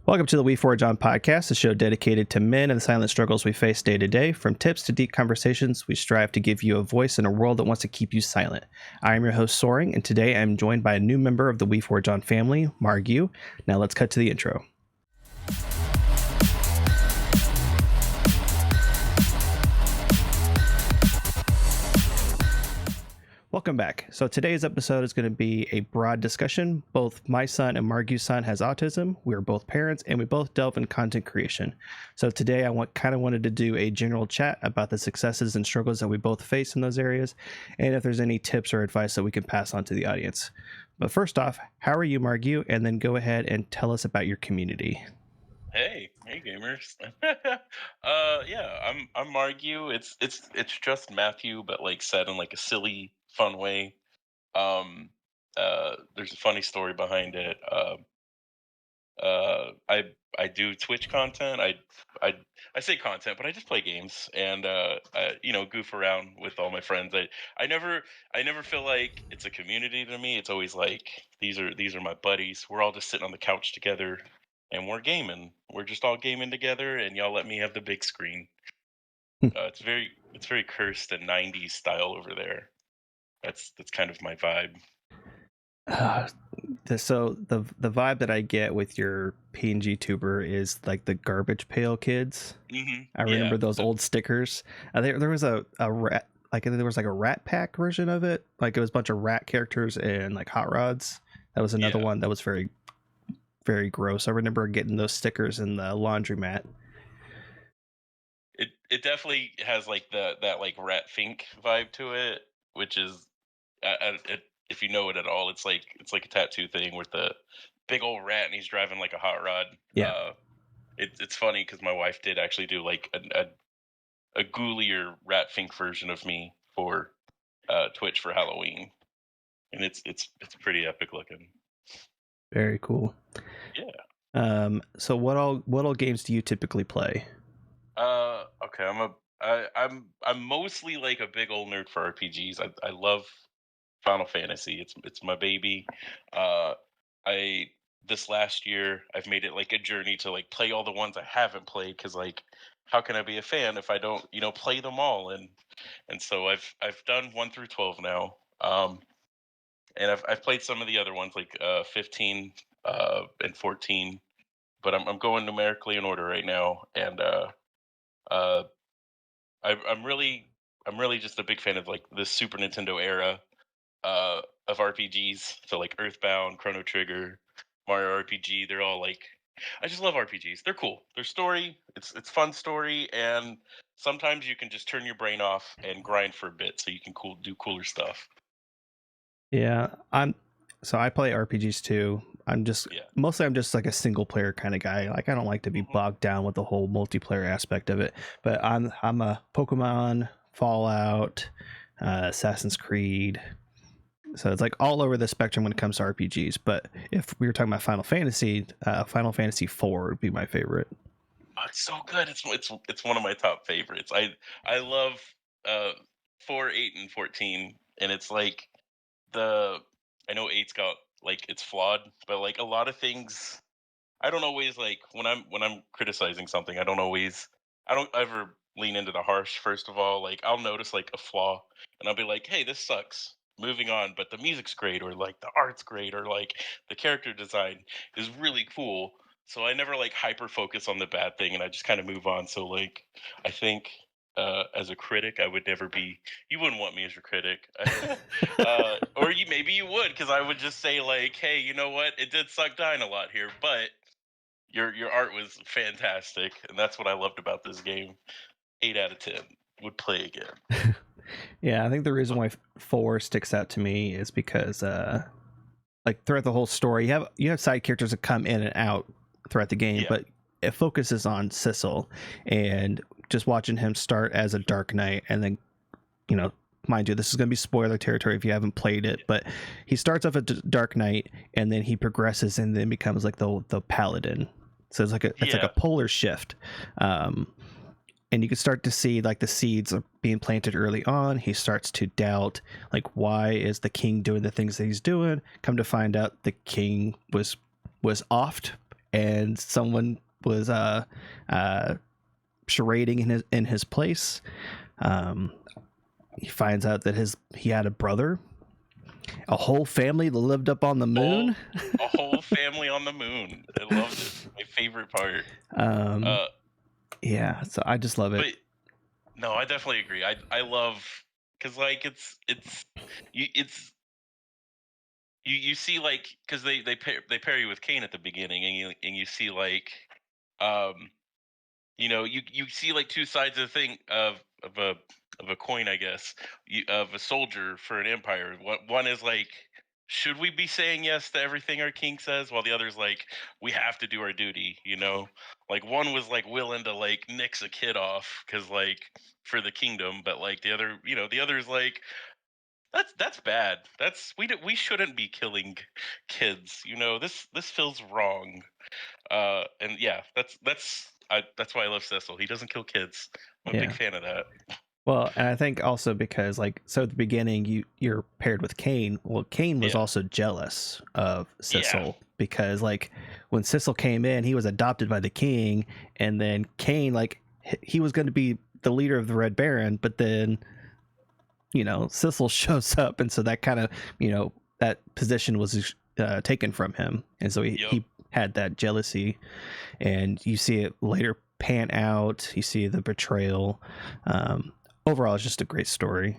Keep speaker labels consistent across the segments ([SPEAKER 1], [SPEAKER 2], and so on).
[SPEAKER 1] Welcome to the We Forge On podcast, a show dedicated to men and the silent struggles we face day to day. From tips to deep conversations, we strive to give you a voice in a world that wants to keep you silent. I am your host, Soaring, and today I'm joined by a new member of the We Forge On family, Marrgyew. Now let's cut to the intro. Welcome back. So today's episode is going to be a broad discussion. Both my son and Marrgyew's son has autism. We're both parents and we both delve in content creation. So today I wanted to do a general chat about the successes and struggles that we both face in those areas, and if there's any tips or advice that we can pass on to the audience. But first off, how are you, Marrgyew? And then go ahead and tell us about your community.
[SPEAKER 2] Hey gamers. I'm Marrgyew. It's just Matthew, but like said in like a silly, fun way. There's a funny story behind it. I do Twitch content. I I say content, but I just play games and goof around with all my friends. I never feel like it's a community to me. It's always like these are my buddies. We're all just sitting on the couch together and we're gaming. We're just all gaming together, and y'all let me have the big screen. It's very cursed and '90s style over there. That's kind of my vibe.
[SPEAKER 1] So the vibe that I get with your PNG tuber is like the Garbage Pail Kids. I remember
[SPEAKER 2] Yeah.
[SPEAKER 1] those old stickers. There was a rat, like there was like a Rat Pack version of it. Like it was a bunch of rat characters and like hot rods. That was another
[SPEAKER 2] Yeah.
[SPEAKER 1] one that was very, very gross. I remember getting those stickers in the laundromat.
[SPEAKER 2] It definitely has like that like rat fink vibe to it, which is if you know it at all, it's like a tattoo thing with the big old rat and he's driving like a hot rod.
[SPEAKER 1] Yeah.
[SPEAKER 2] It's funny because my wife did actually do like a ghoulier rat fink version of me for Twitch for Halloween, and it's pretty epic looking.
[SPEAKER 1] Very cool.
[SPEAKER 2] Yeah.
[SPEAKER 1] So what all games do you typically play?
[SPEAKER 2] Okay. I'm mostly like a big old nerd for RPGs. I love Final Fantasy. It's my baby. Uh, I This last year I've made it like a journey to like play all the ones I haven't played, because like how can I be a fan if I don't play them all? And so I've done 1 through 12 now. And I've played some of the other ones like 15 and 14, but I'm going numerically in order right now. And uh I'm really just a big fan of like the Super Nintendo era of RPGs. So like Earthbound, Chrono Trigger, Mario RPG. They're all like, I just love RPGs. They're cool. Their story, it's fun story, and sometimes you can just turn your brain off and grind for a bit, so you can do cooler stuff.
[SPEAKER 1] Yeah, I play RPGs too. I'm just
[SPEAKER 2] Yeah.
[SPEAKER 1] mostly I'm just like a single player kind of guy. Like I don't like to be
[SPEAKER 2] Hmm.
[SPEAKER 1] bogged down with the whole multiplayer aspect of it. But I'm a Pokemon, Fallout, Assassin's Creed. So it's like all over the spectrum when it comes to RPGs. But if we were talking about Final Fantasy 4 would be my favorite.
[SPEAKER 2] Oh, it's so good. It's one of my top favorites. I love uh 4, 8, and 14, and it's like the I know eight's got like it's flawed, but like a lot of things I don't always like when I'm criticizing something. I don't ever lean into the harsh. First of all, like I'll notice like a flaw, and I'll be like, "Hey, this sucks." Moving on, but the music's great, or like the art's great, or like the character design is really cool. So I never like hyper focus on the bad thing, and I just kind of move on. So like I think as a critic, I would never be. You wouldn't want me as your critic, or maybe you would, because I would just say like, "Hey, you know what? It did suck dying a lot here, but your art was fantastic, and that's what I loved about this game. 8 out of 10 would play again."
[SPEAKER 1] Yeah, I think the reason
[SPEAKER 2] But
[SPEAKER 1] why 4 sticks out to me is because like throughout the whole story you have side characters that come in and out throughout the game,
[SPEAKER 2] yeah,
[SPEAKER 1] but it focuses on Sissel, and just watching him start as a Dark Knight, and then you know mind you, this is going to be spoiler territory if you haven't played it, but he starts off a Dark Knight and then he progresses and then becomes like the Paladin. So it's like a
[SPEAKER 2] yeah,
[SPEAKER 1] polar shift. um and you can start to see like the seeds are being planted early on. He starts to doubt, like, why is the king doing the things that he's doing? Come to find out, the king was offed and someone was charading in his place. Um, he finds out that he had a brother, a whole family that lived up on the
[SPEAKER 2] Whole
[SPEAKER 1] moon.
[SPEAKER 2] a whole family on the moon. I loved it. My favorite part.
[SPEAKER 1] um,
[SPEAKER 2] Uh,
[SPEAKER 1] yeah, so I just love it.
[SPEAKER 2] but no, I definitely agree. I love because like it's you it's you see like because they pair you with Kane at the beginning and you see like um you see like two sides of the thing of a coin, I guess, of a soldier for an empire. One is like, should we be saying yes to everything our king says, while the other is like, we have to do our duty. Like one was like willing to like nix a kid off because like for the kingdom, but like the other is like, that's bad. We shouldn't be killing kids. This feels wrong. And yeah, that's why I love Cecil. He doesn't kill kids. I'm a big
[SPEAKER 1] Yeah.
[SPEAKER 2] fan of that.
[SPEAKER 1] Well, and I think also because like so at the beginning you're paired with Kane. Well, Kane was
[SPEAKER 2] Yeah,
[SPEAKER 1] also jealous of
[SPEAKER 2] yeah,
[SPEAKER 1] Sissel because like when Sissel came in, he was adopted by the king, and then Kane like he was going to be the leader of the Red Baron, but then Sissel shows up, and so that kind of that position was taken from him, and so he,
[SPEAKER 2] yep,
[SPEAKER 1] he had that jealousy, and you see it later pan out. You see the betrayal. Um, Overall, it's just a great story.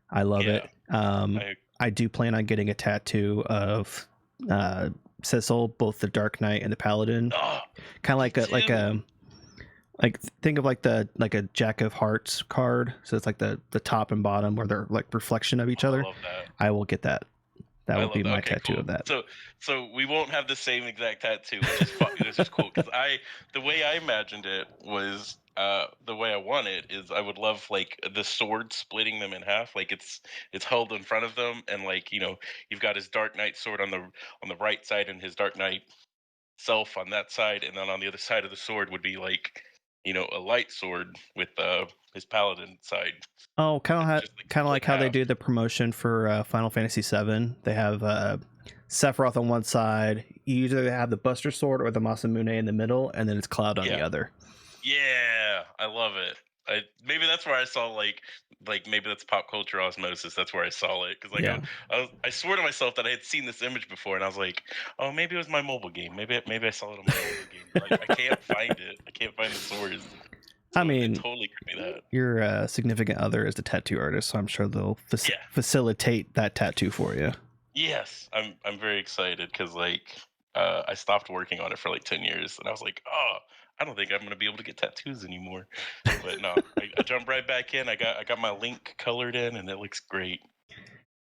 [SPEAKER 1] I love
[SPEAKER 2] yeah.
[SPEAKER 1] it.
[SPEAKER 2] I
[SPEAKER 1] I do plan on getting a tattoo of uh, Cecil, both the Dark Knight and the Paladin,
[SPEAKER 2] oh,
[SPEAKER 1] kind of
[SPEAKER 2] me
[SPEAKER 1] like a
[SPEAKER 2] too.
[SPEAKER 1] like think of like a Jack of Hearts card. So it's like the top and bottom where they're like reflection of each
[SPEAKER 2] Oh, I
[SPEAKER 1] other.
[SPEAKER 2] love that.
[SPEAKER 1] I will get that. That
[SPEAKER 2] I
[SPEAKER 1] will be
[SPEAKER 2] love that.
[SPEAKER 1] my
[SPEAKER 2] Okay,
[SPEAKER 1] tattoo
[SPEAKER 2] cool.
[SPEAKER 1] of that.
[SPEAKER 2] So we won't have the same exact tattoo, which is cool because the way I imagined it was the way I want it is I would love like the sword splitting them in half, like it's held in front of them, and like you've got his Dark Knight sword on the right side and his Dark Knight self on that side, and then on the other side of the sword would be like a light sword with his paladin side,
[SPEAKER 1] Oh,
[SPEAKER 2] and just like
[SPEAKER 1] kind of
[SPEAKER 2] split
[SPEAKER 1] like
[SPEAKER 2] in
[SPEAKER 1] how they
[SPEAKER 2] half.
[SPEAKER 1] do the promotion for Final Fantasy VII. They have Sephiroth on one side. You either have the Buster Sword or the Masamune in the middle, and then it's Cloud on the
[SPEAKER 2] Yeah.
[SPEAKER 1] other.
[SPEAKER 2] Yeah, I love it. Maybe that's where I saw like maybe that's pop culture osmosis. That's where I saw it because like
[SPEAKER 1] Yeah.
[SPEAKER 2] I swore to myself that I had seen this image before, and I was like, oh, maybe it was my mobile game. Maybe I saw it on my mobile game, but I can't find it. I can't find the source.
[SPEAKER 1] I
[SPEAKER 2] So it
[SPEAKER 1] mean,
[SPEAKER 2] totally could be that.
[SPEAKER 1] your significant other is the tattoo artist, so I'm sure they'll
[SPEAKER 2] Yeah.
[SPEAKER 1] facilitate that tattoo for you.
[SPEAKER 2] Yes, I'm very excited because like I stopped working on it for like 10 years, and I was like, oh, I don't think I'm gonna be able to get tattoos anymore. But no, I jumped right back in. I got my link colored in, and it looks great.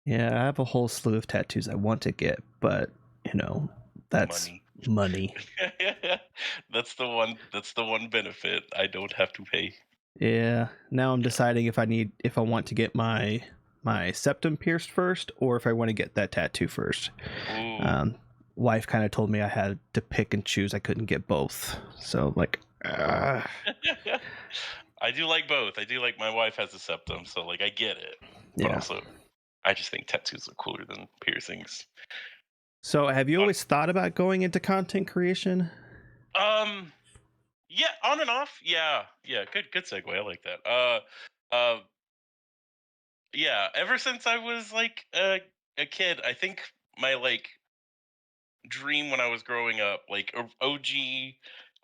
[SPEAKER 1] Yeah, I have a whole slew of tattoos I want to get, but that's
[SPEAKER 2] Money.
[SPEAKER 1] money.
[SPEAKER 2] That's the one benefit. I don't have to pay.
[SPEAKER 1] Yeah. Now I'm
[SPEAKER 2] Yeah.
[SPEAKER 1] deciding if I want to get my septum pierced first or if I want to get that tattoo first.
[SPEAKER 2] Ooh.
[SPEAKER 1] Um, Wife kind of told me I had to pick and choose. I couldn't get both. So like,
[SPEAKER 2] I do like both. I do like my wife has a septum, so like I get it. But
[SPEAKER 1] yeah.
[SPEAKER 2] also I just think tattoos are cooler than piercings.
[SPEAKER 1] So have you
[SPEAKER 2] On
[SPEAKER 1] always thought about going into content creation?
[SPEAKER 2] um yeah, on and off. Yeah. Yeah, good segue. I like that. Uh yeah, ever since I was like a kid, I think my like dream when I was growing up, like OG.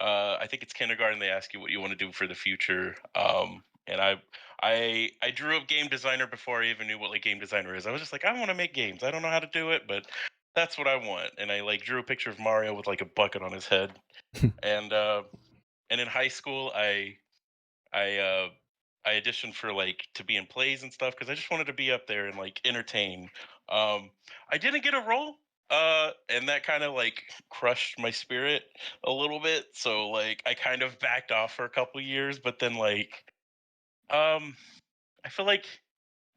[SPEAKER 2] I think it's kindergarten. They ask you what you want to do for the future. And I drew up game designer before I even knew what like game designer is. I was just like, I want to make games. I don't know how to do it, but that's what I want. And I like drew a picture of Mario with like a bucket on his head. And in high school, I I auditioned for like to be in plays and stuff because I just wanted to be up there and like entertain. I didn't get a role, and that kind of like crushed my spirit a little bit. So like I kind of backed off for a couple years, but then like um, I feel like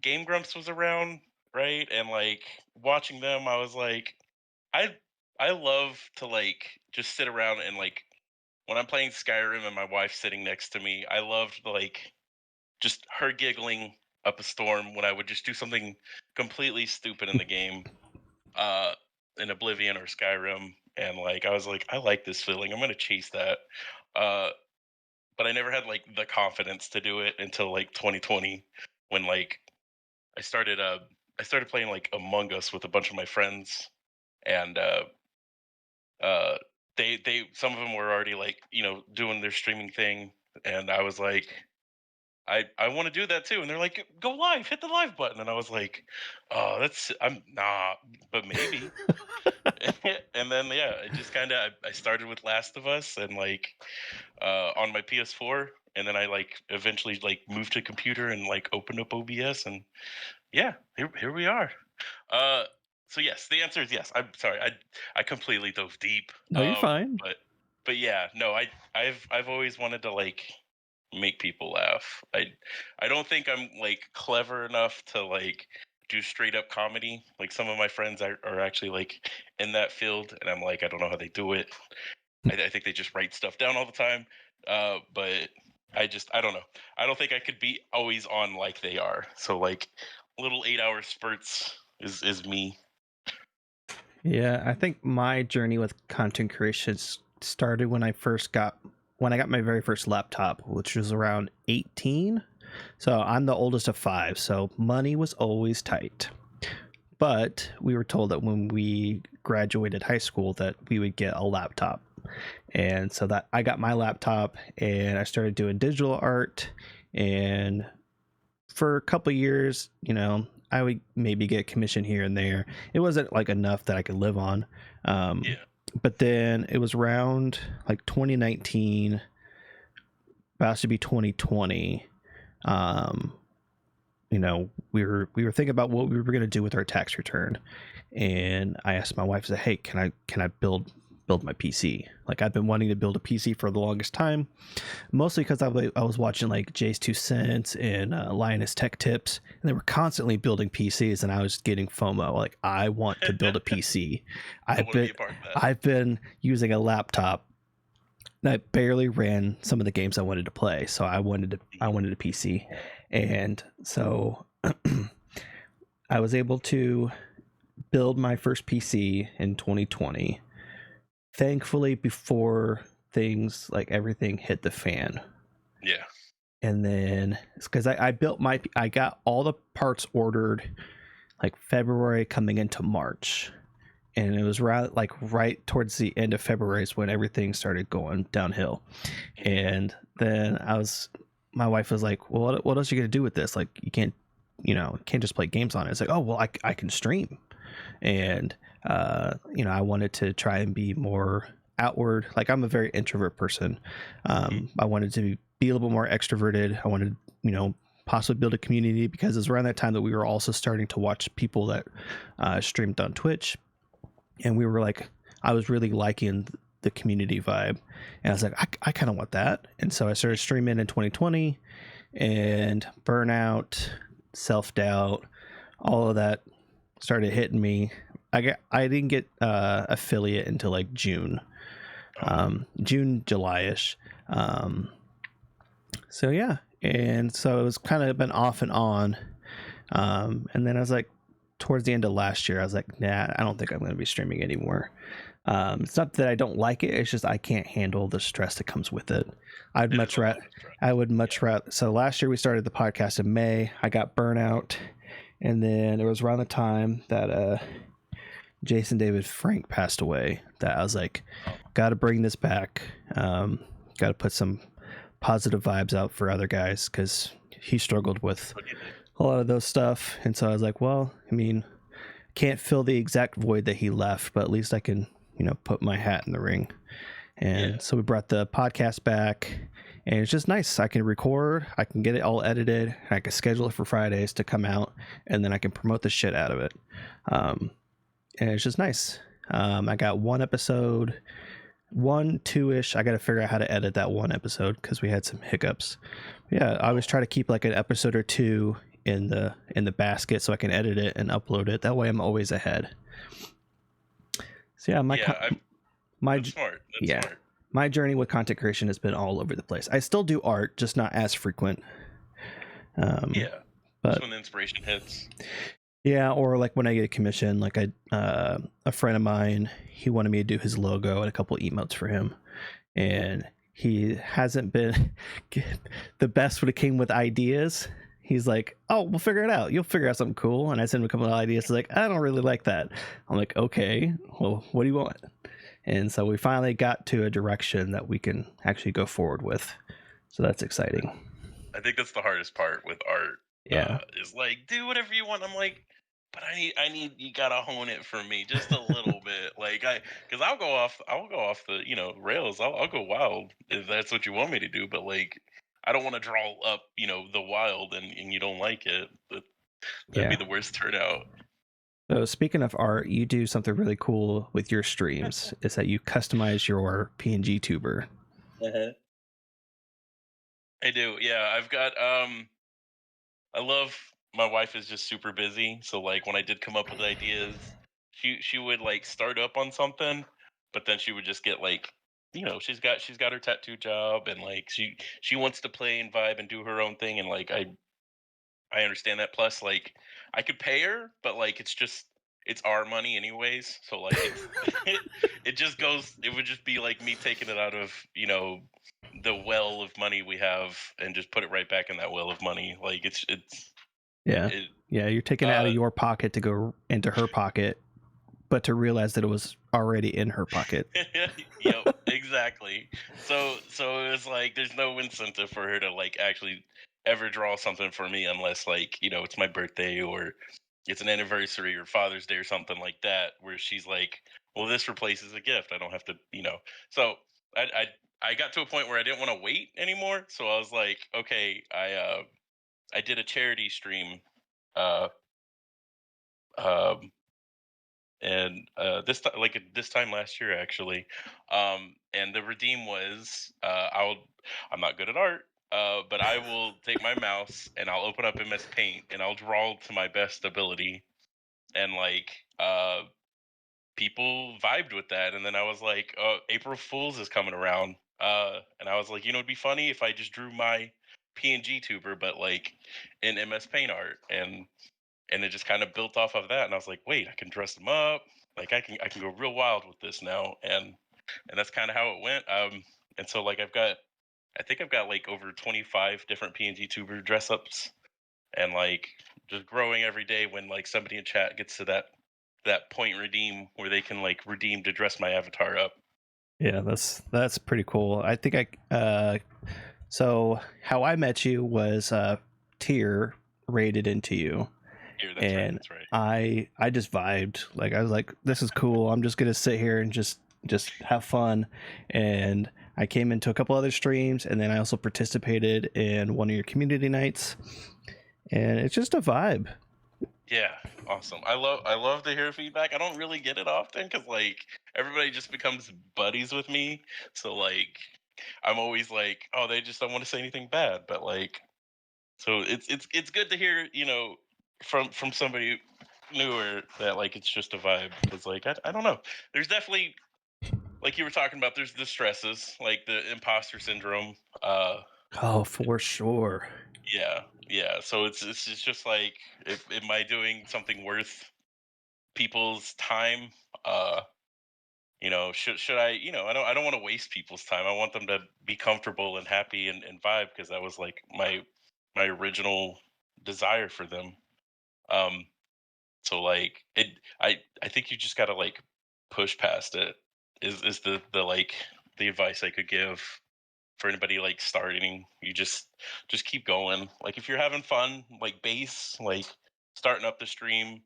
[SPEAKER 2] Game Grumps was around, right? And like watching them, I was like, I I love to like just sit around and like when I'm playing Skyrim and my wife's sitting next to me, I loved like just her giggling up a storm when I would just do something completely stupid in the game, uh, in Oblivion or Skyrim. and like I was like, I like this feeling. I'm gonna chase that. Uh, but I never had like the confidence to do it until like 2020 when like I started uh I started playing like Among Us with a bunch of my friends, and uh they some of them were already like doing their streaming thing, and I was like, I want to do that too, and they're like, go live, hit the live button, and I was like, oh, I'm nah, but maybe. And then yeah, I just kind of I started with Last of Us, and like on my PS4, and then I like eventually like moved to computer and like opened up OBS, and yeah, here we are. Uh, so yes, the answer is yes. I'm sorry, I completely dove deep.
[SPEAKER 1] No, you're fine.
[SPEAKER 2] But yeah, no, I've always wanted to like make people laugh. I don't think I'm like clever enough to like do straight up comedy. Like some of my friends are actually like in that field, and I'm like, I don't know how they do it. I think they just write stuff down all the time. But I don't know. I don't think I could be always on like they are. So like little 8 hour spurts is me.
[SPEAKER 1] Yeah, I think my journey with content creation started when I got my very first laptop, which was around 18. So I'm the oldest of five, so money was always tight. But we were told that when we graduated high school that we would get a laptop. And so that I got my laptop and I started doing digital art, and for a couple of years, I would maybe get a commission here and there. It wasn't like enough that I could live on.
[SPEAKER 2] Yeah.
[SPEAKER 1] But then it was around like 2019, about to be 2020. We were thinking about what we were going to do with our tax return, and I asked my wife, I said, "Hey, can I build my PC? Like I've been wanting to build a PC for the longest time, mostly because I was watching like Jay's 2 Cents and Linus Tech Tips, and they were constantly building PCs, and I was getting FOMO. Like I want to build a PC.
[SPEAKER 2] I want to be a part of that.
[SPEAKER 1] I've been using a laptop that barely ran some of the games I wanted to play, so I wanted a PC, and so I was able to build my first PC in 2020. Thankfully, before things like everything hit the fan.
[SPEAKER 2] Yeah.
[SPEAKER 1] And then because I got all the parts ordered like February coming into March, and it was right towards the end of February is when everything started going downhill. And then my wife was like, well, what else are you gonna do with this? Like you can't just play games on it. It's like, oh well, I can stream. And I wanted to try and be more outward. Like I'm a very introvert person. I wanted to be a little bit more extroverted. I wanted, possibly build a community, because it was around that time that we were also starting to watch people that streamed on Twitch. And we were like, I was really liking the community vibe. And I was like, I kind of want that. And so I started streaming in 2020, and burnout, self-doubt, all of that started hitting me. I didn't get affiliate until like June, July-ish. So yeah, and so it was kind of been off and on. And then I was like, towards the end of last year, I was like, nah, I don't think I'm going to be streaming anymore. It's not that I don't like it; it's just I can't handle the stress that comes with it. I would much rather. So last year we started the podcast in May. I got burnout. And then it was around the time that Jason David Frank passed away that I was like, got to bring this back. Got to put some positive vibes out for other guys, because he struggled with a lot of those stuff. And so I was like, well, I mean, can't fill the exact void that he left, but at least I can, put my hat in the ring. And so we brought the podcast back, and it's just nice. I can record, I can get it all edited, and I can schedule it for Fridays to come out, and then I can promote the shit out of it. And it's just nice. I got one episode, 2-ish. I got to figure out how to edit that one episode because we had some hiccups. Yeah, I always try to keep like an episode or two in the basket so I can edit it and upload it. That way I'm always ahead. So yeah,
[SPEAKER 2] that's smart. Smart.
[SPEAKER 1] My journey with content creation has been all over the place. I still do art, just not as frequent.
[SPEAKER 2] But that's when the inspiration hits.
[SPEAKER 1] Yeah, or like when I get a commission, like a friend of mine, he wanted me to do his logo and a couple emotes for him, and he hasn't been the best when it came with ideas. He's like, "Oh, we'll figure it out. You'll figure out something cool." And I send him a couple of ideas. He's like, "I don't really like that." I'm like, "Okay, well, what do you want?" And so we finally got to a direction that we can actually go forward with. So that's exciting.
[SPEAKER 2] I think that's the hardest part with art.
[SPEAKER 1] Yeah.
[SPEAKER 2] Is like, do whatever you want. I'm like, but I need you gotta hone it for me just a little bit. Like because I'll go off the rails. I'll go wild if that's what you want me to do. But like, I don't want to draw up the wild and you don't like it. That'd be
[SPEAKER 1] Yeah.
[SPEAKER 2] the worst turnout.
[SPEAKER 1] So speaking of art, you do something really cool with your streams. Is that you customize your PNG tuber?
[SPEAKER 2] Uh-huh. I do. Yeah, I've got I love my wife is just super busy, so like when I did come up with ideas, she would like start up on something, but then she would just get like she's got her tattoo job and like she wants to play and vibe and do her own thing and like I understand that. Plus, like, I could pay her, but like, it's our money anyways. So like, it's it just goes. It would just be like me taking it out of the well of money we have and just put it right back in that well of money. Like
[SPEAKER 1] Yeah.
[SPEAKER 2] it.
[SPEAKER 1] Yeah, you're taking it out
[SPEAKER 2] Uh,
[SPEAKER 1] of your pocket to go into her pocket, but to realize that it was already in her pocket.
[SPEAKER 2] yep, exactly. So it was like there's no incentive for her to like actually ever draw something for me unless like it's my birthday or it's an anniversary or Father's Day or something like that, where she's like, "Well, this replaces a gift. I don't have to." So I got to a point where I didn't want to wait anymore. So I was like, "Okay." I did a charity stream, uh, um, and this time last year actually, and the redeem was I'm not good at art. But I will take my mouse and I'll open up MS Paint and I'll draw to my best ability and like people vibed with that and then I was like April Fools is coming around and I was like it'd be funny if I just drew my PNG tuber but like in MS Paint art and it just kind of built off of that and I was like wait, I can dress them up, like I can go real wild with this now and that's kind of how it went. And so like I think I've got like over 25 different PNG tuber dress ups and like just growing every day when like somebody in chat gets to that point redeem where they can like redeem to dress my avatar up.
[SPEAKER 1] Yeah, that's pretty cool. I think so how I met you was tier rated into you,
[SPEAKER 2] Here, that's right,
[SPEAKER 1] and
[SPEAKER 2] that's right.
[SPEAKER 1] I just vibed. Like I was like, this is cool. I'm just gonna sit here and just have fun. And I came into a couple other streams, and then I also participated in one of your community nights, and it's just a vibe.
[SPEAKER 2] Yeah, awesome. I love to hear feedback. I don't really get it often because like everybody just becomes buddies with me. So like I'm always like, oh, they just don't want to say anything bad. But like so it's good to hear, from somebody newer that like it's just a vibe because like I don't know. There's definitely like you were talking about, there's the stresses, like the imposter syndrome.
[SPEAKER 1] Oh, for sure.
[SPEAKER 2] Yeah, yeah. So it's just like, if am I doing something worth people's time? Uh, should I? I don't want to waste people's time. I want them to be comfortable and happy and vibe because that was like my original desire for them. Um, so like I think you just gotta like push past it. Is the like the advice I could give for anybody like starting. You just keep going. Like if you're having fun, like base, like starting up the stream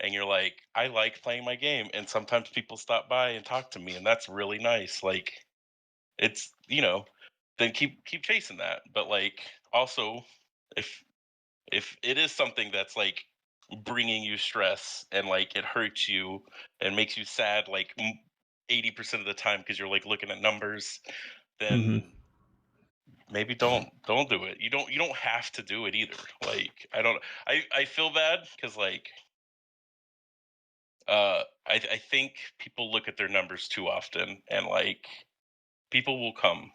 [SPEAKER 2] and you're like, I like playing my game and sometimes people stop by and talk to me and that's really nice. Like it's, then keep chasing that. But like also if if it is something that's like bringing you stress and like it hurts you and makes you sad like 80% of the time because you're like looking at numbers,
[SPEAKER 1] Hmm.
[SPEAKER 2] then maybe don't do it. You don't have to do it either. Like I don't. I feel bad because like I think people look at their numbers too often and like people will come.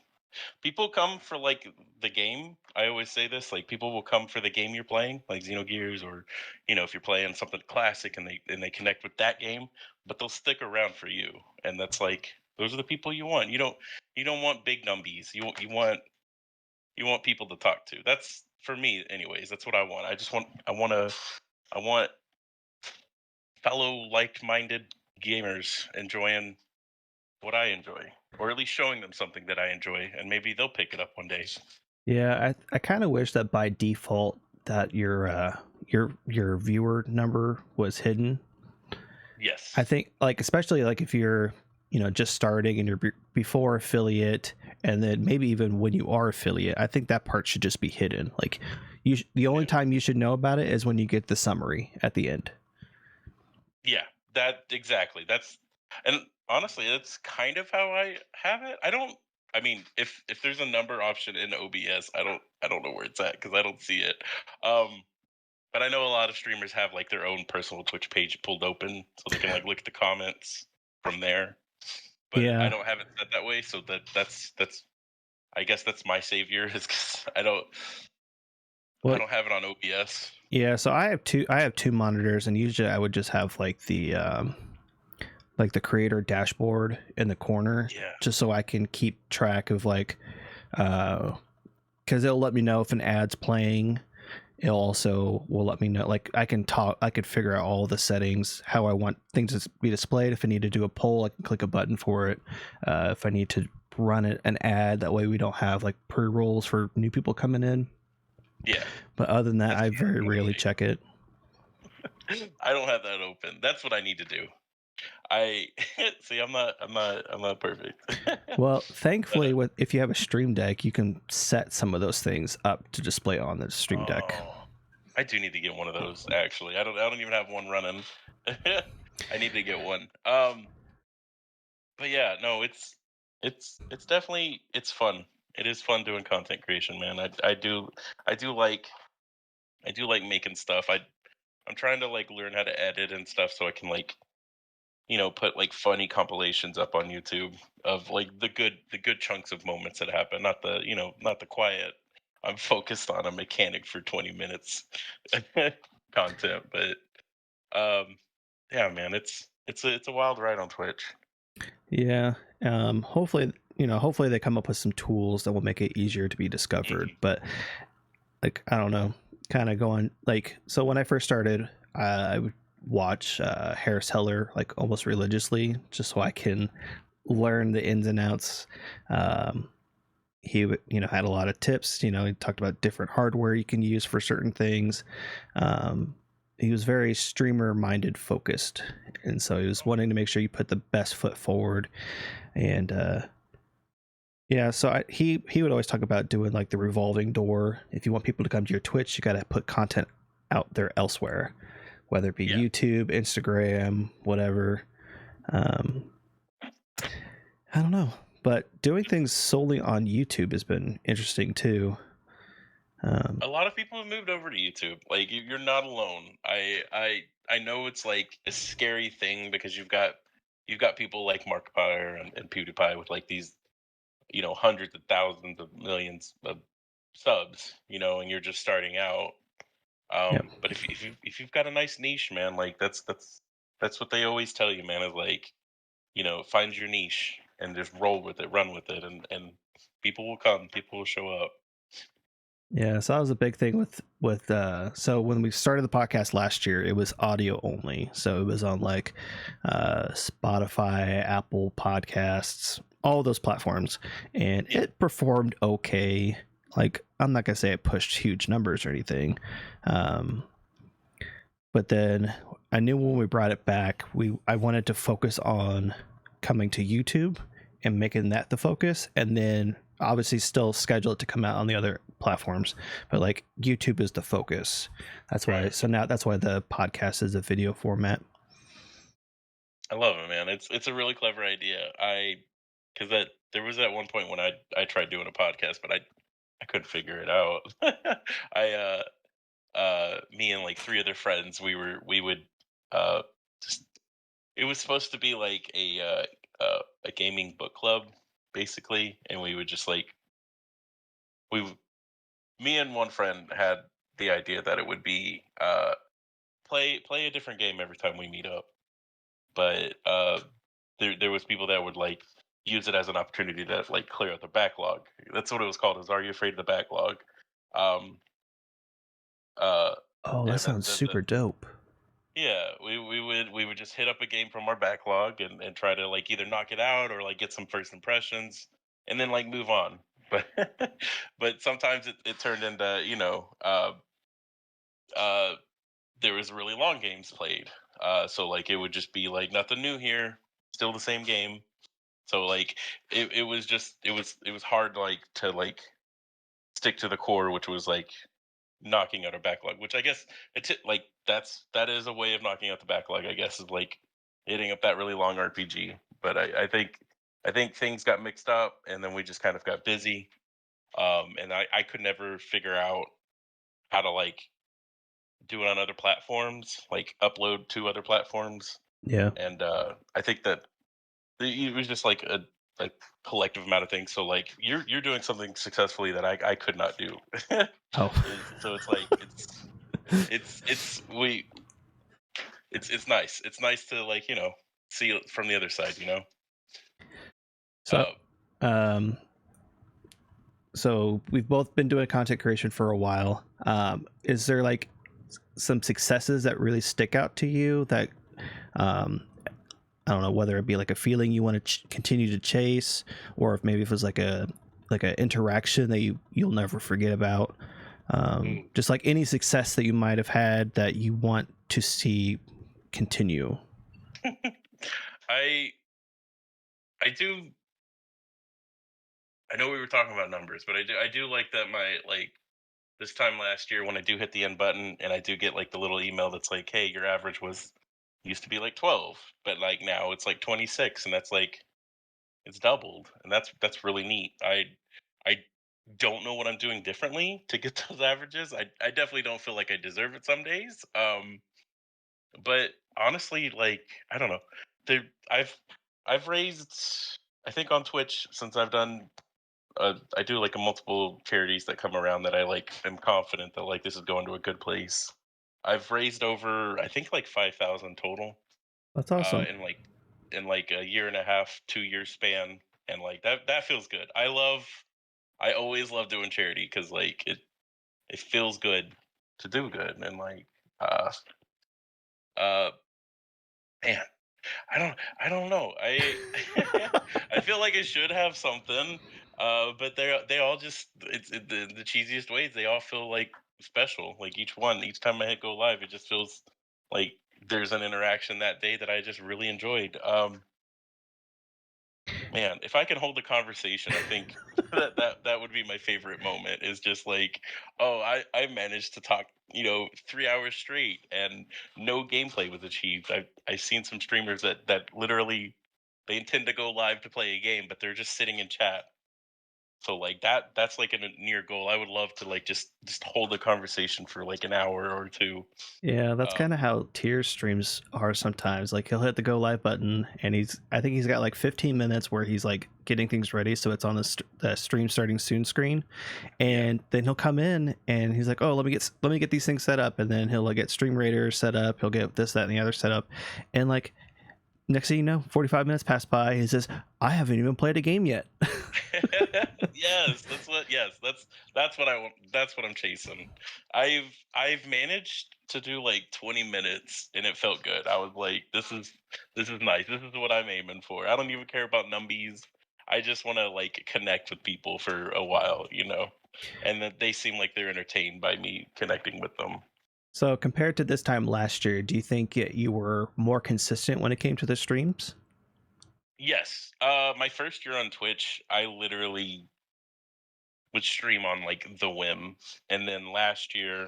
[SPEAKER 2] People come for like the game. I always say this, like people will come for the game you're playing, like Xenogears, or if you're playing something classic and they connect with that game, but they'll stick around for you. And that's like those are the people you want. You don't want big numbies. You want people to talk to. That's for me anyways. That's what I want. I want fellow like-minded gamers enjoying what I enjoy, or at least showing them something that I enjoy, and maybe they'll pick it up one day.
[SPEAKER 1] Yeah, I kind of wish that by default that your viewer number was hidden. I
[SPEAKER 2] Yes.
[SPEAKER 1] think like especially like if you're just starting and you're before affiliate, and then maybe even when you are affiliate, I think that part should just be hidden. Like the only
[SPEAKER 2] Yeah.
[SPEAKER 1] time you should know about it is when you get the summary at the end.
[SPEAKER 2] Yeah, that exactly. And honestly, that's kind of how I have it. I mean, if there's a number option in OBS, I don't know where it's at because I don't see it. Um, but I know a lot of streamers have like their own personal Twitch page pulled open so they can like look at the comments from there. But I
[SPEAKER 1] Yeah.
[SPEAKER 2] don't have it set that way, so that's I guess that's my savior is because I
[SPEAKER 1] Well,
[SPEAKER 2] don't have it on OBS.
[SPEAKER 1] yeah. So I have two monitors, and usually I would just have like the creator dashboard in the corner,
[SPEAKER 2] Yeah.
[SPEAKER 1] just so I can keep track of like because it'll let me know if an ad's playing. It also will let me know, like I could figure out all the settings, how I want things to be displayed. If I need to do a poll, I can click a button for it. If I need to run an ad, that way we don't have like pre-rolls for new people coming in.
[SPEAKER 2] Yeah.
[SPEAKER 1] But other than that,
[SPEAKER 2] That's
[SPEAKER 1] I very rarely
[SPEAKER 2] annoying.
[SPEAKER 1] check it.
[SPEAKER 2] I don't have that open. That's what I need to do. I see. I'm not perfect.
[SPEAKER 1] Well,
[SPEAKER 2] But,
[SPEAKER 1] thankfully, with if you have a Stream Deck, you can set some of those things up to display on the Stream Deck.
[SPEAKER 2] oh, I do need to get one of those. Actually, I don't even have one running. I need to get one. But yeah, no, it's definitely it's fun. It is fun doing content creation, man. I do like I do like making stuff. I'm trying to like learn how to edit and stuff so I can like put like funny compilations up on YouTube of like the good chunks of moments that happen, not the quiet. I'm focused on a mechanic for 20 minutes content, but um, yeah, man, it's a wild ride on Twitch.
[SPEAKER 1] Yeah. Hopefully, hopefully they come up with some tools that will make it easier to be discovered.
[SPEAKER 2] Mhm.
[SPEAKER 1] But like, I don't know, kind of going like, so when I first started, I would watch Harris Heller like almost religiously, just so I can learn the ins and outs. Um, he had a lot of tips. He talked about different hardware you can use for certain things. Um, he was very streamer minded focused, and so he was wanting to make sure you put the best foot forward. And yeah, so he would always talk about doing like the revolving door. If you want people to come to your Twitch, you got to put content out there elsewhere, whether it be
[SPEAKER 2] Yeah,
[SPEAKER 1] YouTube, Instagram, whatever. um, I don't know, but doing things solely on YouTube has been interesting too. um,
[SPEAKER 2] a lot of people have moved over to YouTube. Like you're not alone. I know it's like a scary thing because you've got people like Markiplier and PewDiePie with like these hundreds of thousands of millions of subs, and you're just starting out.
[SPEAKER 1] yeah.
[SPEAKER 2] But if you've got a nice niche, man, like that's what they always tell you, man. Is like find your niche and just roll with it, run with it, and people will come, people will show up.
[SPEAKER 1] Yeah, so that was a big thing with so when we started the podcast last year, it was audio only. So it was on like Spotify, Apple Podcasts, all those platforms, and
[SPEAKER 2] Yeah,
[SPEAKER 1] it performed okay. Like I'm not gonna say it pushed huge numbers or anything. Um, but then I knew when we brought it back, I wanted to focus on coming to YouTube and making that the focus, and then obviously still schedule it to come out on the other platforms, but like YouTube is the focus. That's why.
[SPEAKER 2] right.
[SPEAKER 1] So now that's why the podcast is a video format.
[SPEAKER 2] I love it, man. It's a really clever idea. Because that there was at one point when I tried doing a podcast, but I couldn't figure it out. I Me and like three other friends, we would uh just it was supposed to be like a gaming book club basically, and we would just like we me and one friend had the idea that it would be play a different game every time we meet up, but there was people that would like use it as an opportunity to like clear out the backlog. That's what it was called. Is Are You Afraid of the Backlog? Um, uh,
[SPEAKER 1] Oh, that
[SPEAKER 2] and
[SPEAKER 1] sounds super dope.
[SPEAKER 2] yeah, we would just hit up a game from our backlog and try to like either knock it out or like get some first impressions and then like move on. But but sometimes it turned into uh there was really long games played. So like it would just be like nothing new here, still the same game. So like it was just it was hard like to like stick to the core, which was like knocking out a backlog. Which I guess like that is a way of knocking out the backlog. I guess is like hitting up that really long RPG. But I think things got mixed up, and then we just kind of got busy. And I could never figure out how to like do it on other platforms, like upload to other platforms.
[SPEAKER 1] Yeah.
[SPEAKER 2] And I think that it was just like a collective amount of things. So like you're doing something successfully that I could not do.
[SPEAKER 1] Oh.
[SPEAKER 2] So it's like it's we it's nice. It's nice to like see it from the other side.
[SPEAKER 1] So,
[SPEAKER 2] Uh,
[SPEAKER 1] um, so we've both been doing content creation for a while. Is there like some successes that really stick out to you that um, I don't know whether it be like a feeling you want to continue to chase, or if maybe if it was like a interaction that you'll never forget about.
[SPEAKER 2] mm,
[SPEAKER 1] Just like any success that you might have had that you want to see continue.
[SPEAKER 2] I I do I know we were talking about numbers, but I do like that my like this time last year when I do hit the end button and I do get like the little email that's like, "Hey, your average was used to be like 12, but like now it's like 26," and that's like it's doubled, and that's really neat. I don't know what I'm doing differently to get those averages. I definitely don't feel like I deserve it some days. But honestly, like I don't know. There, I've raised I think on Twitch since I've done I do like a multiple charities that come around that I like am confident that like this is going to a good place. I've raised over I think like 5,000 total
[SPEAKER 1] That's awesome.
[SPEAKER 2] in like a year and a half, 2 year span, and like that feels good. I always love doing charity because like it feels good to do good and like uh uh man I don't know. I feel like it should have something, but they all just the cheesiest ways. They all feel like special. Like each time I hit go live, it just feels like there's an interaction that day that I just really enjoyed. Man, if I can hold a conversation, I think that would be my favorite moment. Is just like, oh, I managed to talk, 3 hours straight, and no gameplay was achieved. I've seen some streamers that literally they intend to go live to play a game, but they're just sitting in chat. So like that's like a near goal. I would love to like just hold a conversation for like an hour or two.
[SPEAKER 1] Yeah, that's kind
[SPEAKER 2] Um,
[SPEAKER 1] of how tier streams are sometimes. Like he'll hit the go live button, and I think he's got like 15 minutes where he's like getting things ready, so it's on the stream starting soon screen,
[SPEAKER 2] yeah.
[SPEAKER 1] and then he'll come in and he's like, oh, let me get these things set up, and then he'll like get Stream Raider set up, he'll get this, that, and the other set up, and like next thing you know, 45 minutes pass by, he says, I haven't even played a game yet.
[SPEAKER 2] That's what I want. That's what I'm chasing. I've managed to do like 20 minutes and it felt good. I was like, this is nice. This is what I'm aiming for. I don't even care about numbies. I just want to like connect with people for a while. And that they seem like they're entertained by me connecting with them.
[SPEAKER 1] So compared to this time last year, do you think you were more consistent when it came to the streams?
[SPEAKER 2] Yes. My first year on Twitch, I literally would stream on like the whim. And then last year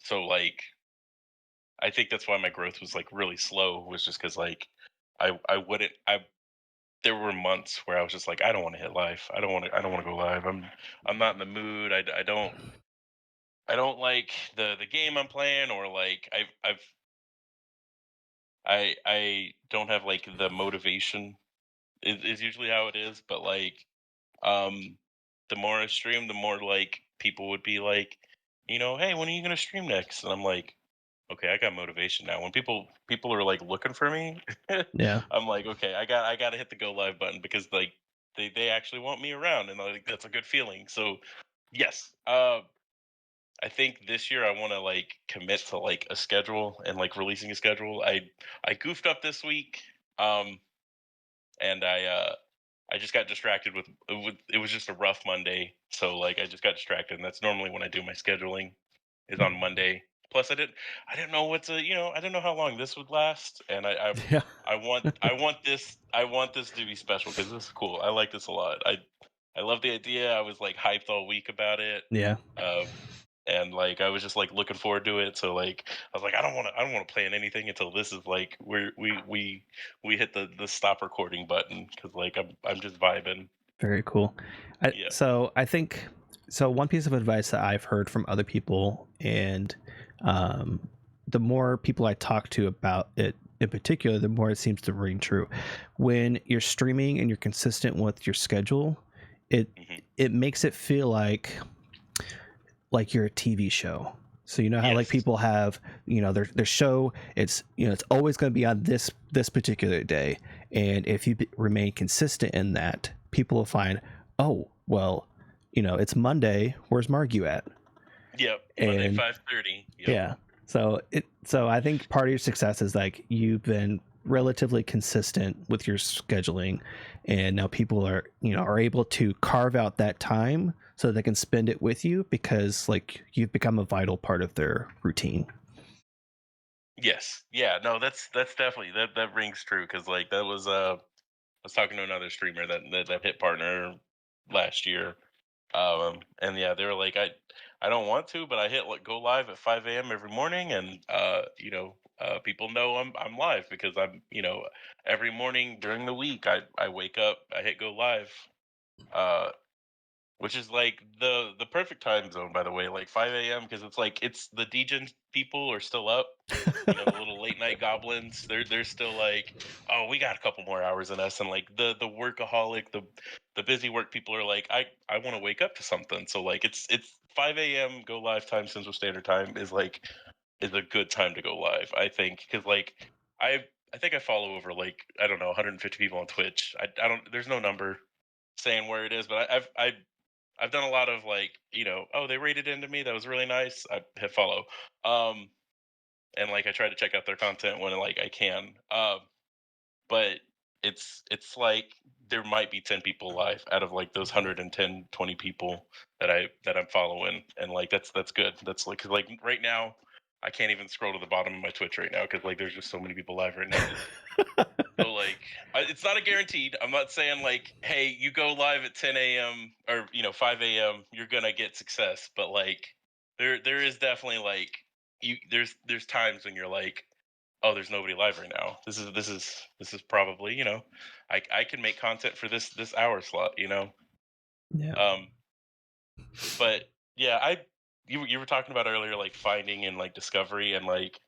[SPEAKER 2] so like I think that's why my growth was like really slow was just because like I wouldn't I there were months where I was just like I don't want to hit live. I don't want to go live. I'm not in the mood. I don't like the game I'm playing, or like I don't have like the motivation is usually how it is, but like um the more I stream, the more like people would be like, hey, when are you gonna stream next? And I'm like, okay, I got motivation now. When people are like looking for me,
[SPEAKER 1] Yeah.
[SPEAKER 2] I'm like, okay, I got to hit the go live button because like they actually want me around, and like that's a good feeling. So yes, I think this year I want to like commit to like a schedule and like releasing a schedule. I goofed up this week, um, and I just got distracted with it was just a rough Monday, so like I just got distracted, and that's normally when I do my scheduling is on Monday. Plus, I didn't know what to I didn't know how long this would last, and
[SPEAKER 1] Yeah.
[SPEAKER 2] I want this to be special because this is cool. I like this a lot. I love the idea. I was like hyped all week about it.
[SPEAKER 1] Yeah.
[SPEAKER 2] Uh, and like I was just like looking forward to it. So like I was like, I don't want to plan anything until this is like we hit the stop recording button because like I'm just vibing.
[SPEAKER 1] Very cool.
[SPEAKER 2] Yeah.
[SPEAKER 1] So I think so. One piece of advice that I've heard from other people, and um, the more people I talk to about it in particular, the more it seems to ring true. When you're streaming and you're consistent with your schedule, it
[SPEAKER 2] Hmm.
[SPEAKER 1] it makes it feel like you're a TV show. So you know how like
[SPEAKER 2] Yes.
[SPEAKER 1] people have, their show, it's it's always going to be on this particular day, and if you remain consistent in that, people will find, oh, well, it's Monday, where's Marrgyew at?
[SPEAKER 2] Yep. Monday
[SPEAKER 1] And
[SPEAKER 2] 5:30. Yep.
[SPEAKER 1] yeah. So I think part of your success is like you've been relatively consistent with your scheduling, and now people are able to carve out that time so they can spend it with you because like you've become a vital part of their routine.
[SPEAKER 2] Yes. Yeah. No, that's definitely that rings true because like that was I was talking to another streamer that hit partner last year. And yeah, they were like, I don't want to, but I hit like go live at 5 a.m. every morning, and people know I'm live because I'm every morning during the week I wake up, I hit go live, uh, which is like the perfect time zone, by the way, like 5 a.m. because it's like it's the degen people are still up. The little late night goblins, they're still like, oh, we got a couple more hours in us, and like the workaholic, the busy work people are like, I want to wake up to something. So like it's 5 a.m. go live time Central Standard Time is a good time to go live, I think, because like I I think I follow over like I don't know 150 people on Twitch. I don't there's no number saying where it is, but I've done a lot of like oh they rated into me that was really nice. I hit follow. Um, and like I try to check out their content when like I can. But it's like there might be 10 people live out of like those 110 20 people that I'm following, and like that's good. That's like 'cause, like right now I can't even scroll to the bottom of my Twitch right now because like there's just so many people live right now. So like it's not a guaranteed. I'm not saying like hey you go live at 10 a.m. or 5 a.m. you're gonna get success, but like there is definitely like there's times when you're like oh there's nobody live right now. This is probably I can make content for this hour slot.
[SPEAKER 1] Yeah.
[SPEAKER 2] Um, but yeah you were talking about earlier like finding and like discovery, and like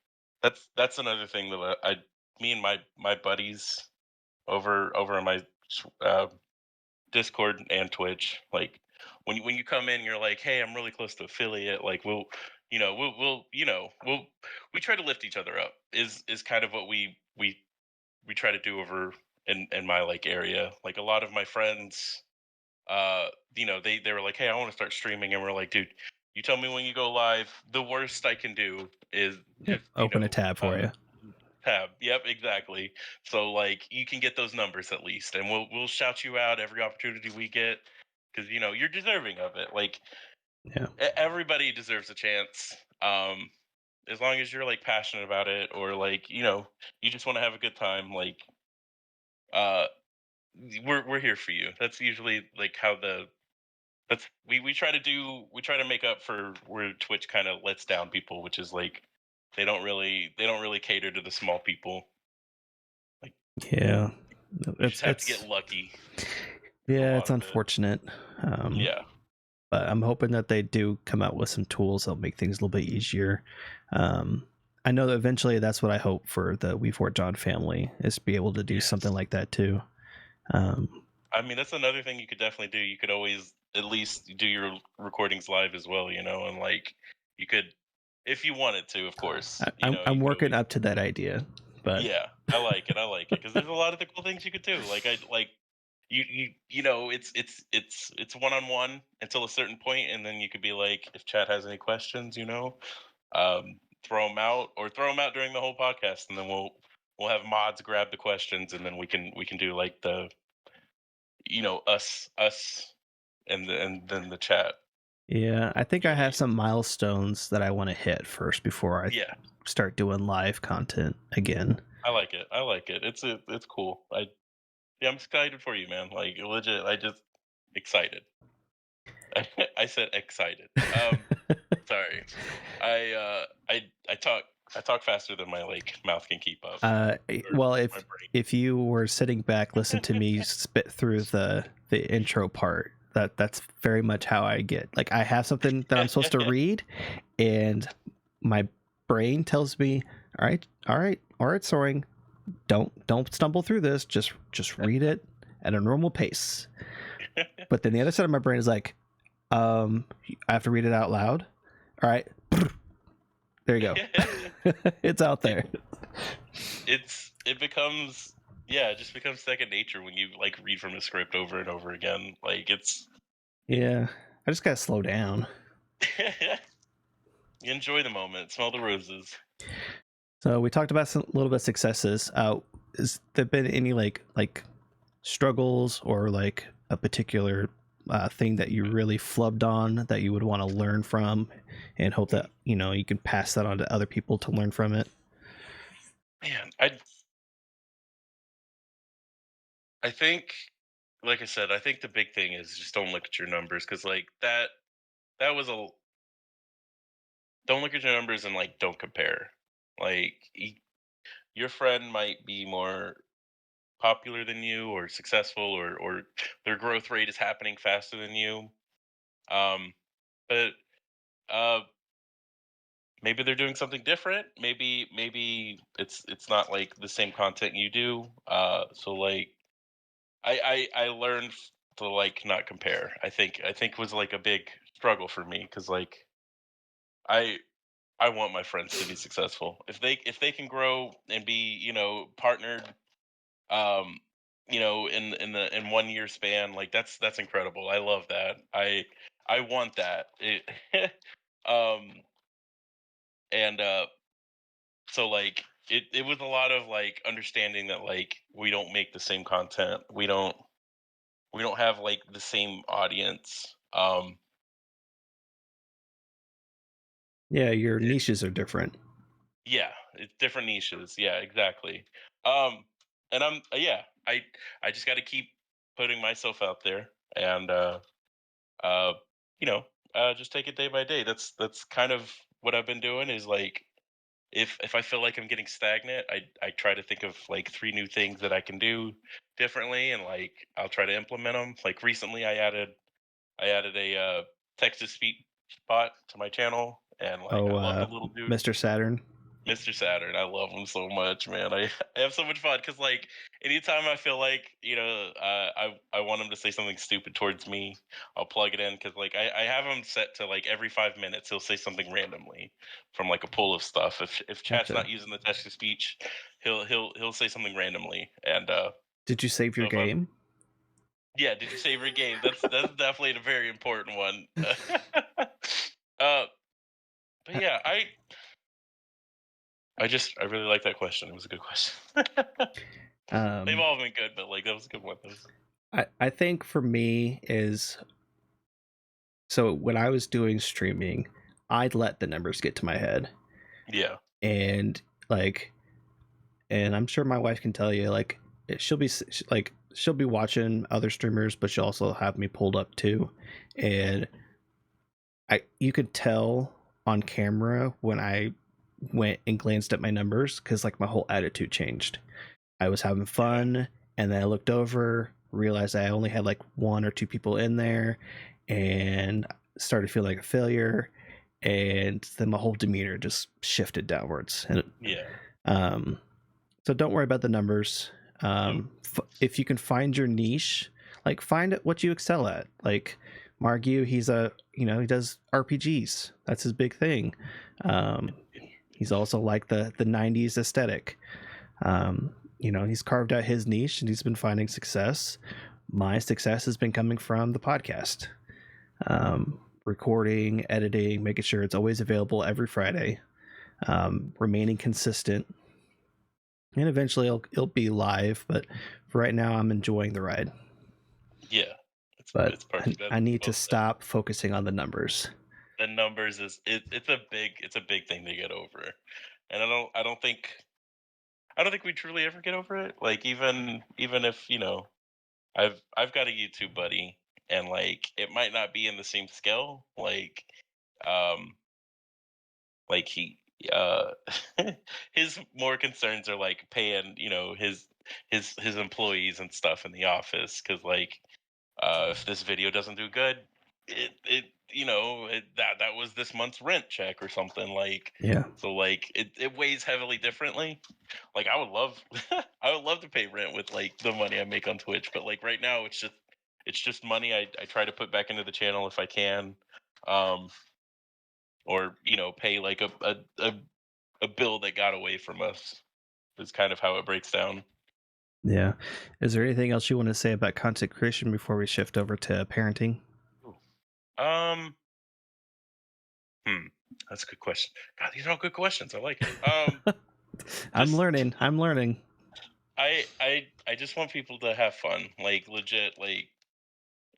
[SPEAKER 2] that's another thing that me and my buddies over on my uh, Discord and Twitch. Like when you come in, you're like, hey, I'm really close to affiliate. Like we try to lift each other up. Is kind of what we try to do over in my like area. Like a lot of my friends, they were like, hey, I want to start streaming, and we're like, dude, you tell me when you go live. The worst I can do is
[SPEAKER 1] Yep.
[SPEAKER 2] just
[SPEAKER 1] Open a tab for you.
[SPEAKER 2] tab. Yep, exactly. So like you can get those numbers at least, and we'll shout you out every opportunity we get because you're deserving of it. Like
[SPEAKER 1] Yeah.
[SPEAKER 2] everybody deserves a chance. As long as you're like passionate about it, or like you just want to have a good time. Like uh, we're here for you. That's usually like how that's we try to make up for where Twitch kind of lets down people, which is like they don't really cater to the small people. Like
[SPEAKER 1] Yeah.
[SPEAKER 2] you just have to get
[SPEAKER 1] It's
[SPEAKER 2] lucky is a
[SPEAKER 1] yeah,
[SPEAKER 2] lot
[SPEAKER 1] it's
[SPEAKER 2] of it.
[SPEAKER 1] unfortunate. Um,
[SPEAKER 2] Yeah.
[SPEAKER 1] but I'm hoping that they do come out with some tools that'll make things a little bit easier. Um, I know that eventually that's what I hope for the We Fort John family is to be able to do something
[SPEAKER 2] Yes.
[SPEAKER 1] like that too. Um,
[SPEAKER 2] I mean, that's another thing you could definitely do. You could always at least do your recordings live as well, and like you could, if you wanted to, of course,
[SPEAKER 1] I, I'm
[SPEAKER 2] you
[SPEAKER 1] I'm
[SPEAKER 2] could
[SPEAKER 1] working
[SPEAKER 2] always.
[SPEAKER 1] up to that idea, but
[SPEAKER 2] Yeah, I like it. I like it because there's a lot of the cool things you could do. Like I like it's one on one until a certain point, and then you could be like, if chat has any questions, throw them out or throw them out during the whole podcast, and then we'll have mods grab the questions, and then we can do like the us and then the chat.
[SPEAKER 1] yeah, I think I have
[SPEAKER 2] Q&A.
[SPEAKER 1] some milestones that I want to hit first before I
[SPEAKER 2] Yeah,
[SPEAKER 1] start doing live content again.
[SPEAKER 2] I like it. I like it. It's cool. I'm excited for you, man. Like legit, I just excited. I said excited. Sorry. I talk faster than my like mouth can keep up. Or
[SPEAKER 1] well,
[SPEAKER 2] my
[SPEAKER 1] if you were sitting back, listen to me spit through the intro part. That's very much how I get. Like I have something that I'm supposed to
[SPEAKER 2] brain.
[SPEAKER 1] read, and my brain tells me, "All right, all right, all right, Soaring, don't stumble through this. Just read it at a normal pace." But then the other side of my brain is like, I have to read it out loud. All right, there you go. It's out
[SPEAKER 2] it
[SPEAKER 1] there.
[SPEAKER 2] it becomes yeah, it just becomes second nature when you like read from a script over and over again. Like it's
[SPEAKER 1] Yeah, I just gotta slow down.
[SPEAKER 2] you enjoy the moment, smell the roses.
[SPEAKER 1] So we talked about some little bit of successes. Has there been any like struggles or like a particular thing that you really flubbed on that you would want to learn from, and hope that you can pass that on to other people to learn from it?
[SPEAKER 2] Man, I think like I said, I think the big thing is just don't look at your numbers because like that was a don't look at your numbers and like don't compare. Like your friend might be more popular than you or successful or their growth rate is happening faster than you. Um, but uh, maybe they're doing something different. Maybe it's not like the same content you do. So like I learned to like not compare. I think was like a big struggle for me because like I I want my friends to be successful. If they can grow and be partnered, um, in 1 year span, like that's incredible. I love that. I want that. Um, and so like it was a lot of like understanding that like we don't make the same content. We don't have like the same audience.
[SPEAKER 1] Yeah, your niches are different.
[SPEAKER 2] Yeah, it's different niches. Yeah, exactly. Um, and yeah, I just got to keep putting myself out there and uh, just take it day by day. That's kind of what I've been doing. Is like if I feel like I'm getting stagnant, I try to think of like three new things that I can do differently, and like I'll try to implement them. Like recently, I added a text to speech bot to my channel, and like
[SPEAKER 1] Oh,
[SPEAKER 2] I love the little dude.
[SPEAKER 1] Mr. Saturn.
[SPEAKER 2] Mr. Saturn, I love him so much, man. I have so much fun because, like, anytime I feel like I want him to say something stupid towards me, I'll plug it in because, like, I have him set to like every 5 minutes he'll say something randomly from like a pool of stuff. If chat's
[SPEAKER 1] Gotcha.
[SPEAKER 2] not using the text to speech, he'll say something randomly. And
[SPEAKER 1] Did you save
[SPEAKER 2] so
[SPEAKER 1] your
[SPEAKER 2] if I'm
[SPEAKER 1] game?
[SPEAKER 2] yeah, did you save your game? That's definitely a very important one. uh, but yeah, I really like that question. It was a good question. They've
[SPEAKER 1] Um,
[SPEAKER 2] all been good, but like that was a good one.
[SPEAKER 1] I think for me is, so when I was doing streaming, I'd let the numbers get to my head,
[SPEAKER 2] Yeah,
[SPEAKER 1] and like, and I'm sure my wife can tell you, like, she'll be like, she'll be watching other streamers, but she'll also have me pulled up too, and you could tell on camera when I went and glanced at my numbers, because like my whole attitude changed. I was having
[SPEAKER 2] yeah,
[SPEAKER 1] fun, and then I looked over, realized I only had like one or two people in there, and started feeling like a failure. And then my whole demeanor just shifted downwards. And
[SPEAKER 2] yeah.
[SPEAKER 1] um, so don't worry about the numbers.
[SPEAKER 2] Yep.
[SPEAKER 1] If you can find your niche, Like, find what you excel at. Like Marrgyew, he does RPGs. That's his big thing. Um, he's also like the 90s aesthetic. He's carved out his niche and he's been finding success. My success has been coming from the podcast. Recording, editing, making sure it's always available every Friday, remaining consistent, and eventually it'll be live. But for right now, I'm enjoying the ride.
[SPEAKER 2] Yeah,
[SPEAKER 1] But
[SPEAKER 2] it's perfect.
[SPEAKER 1] I need to stop focusing on the numbers.
[SPEAKER 2] The numbers it's a big thing to get over, and I don't think we truly ever get over it. Like even if I've got a YouTube buddy, and like it might not be in the same scale. Um, like he uh his more concerns are like paying his employees and stuff in the office, because like if this video doesn't do good, that was this month's rent check or something. Like,
[SPEAKER 1] Yeah.
[SPEAKER 2] so like it weighs heavily differently. Like I would love I would love to pay rent with like the money I make on Twitch, but like right now it's just money I try to put back into the channel if I can. Or pay like a bill that got away from us, is kind of how it breaks down.
[SPEAKER 1] Yeah. Is there anything else you want to say about content creation before we shift over to parenting?
[SPEAKER 2] Um, that's a good question. God, these are all good questions. I like it.
[SPEAKER 1] I'm
[SPEAKER 2] Just
[SPEAKER 1] learning.
[SPEAKER 2] I just want people to have fun, like legit. Like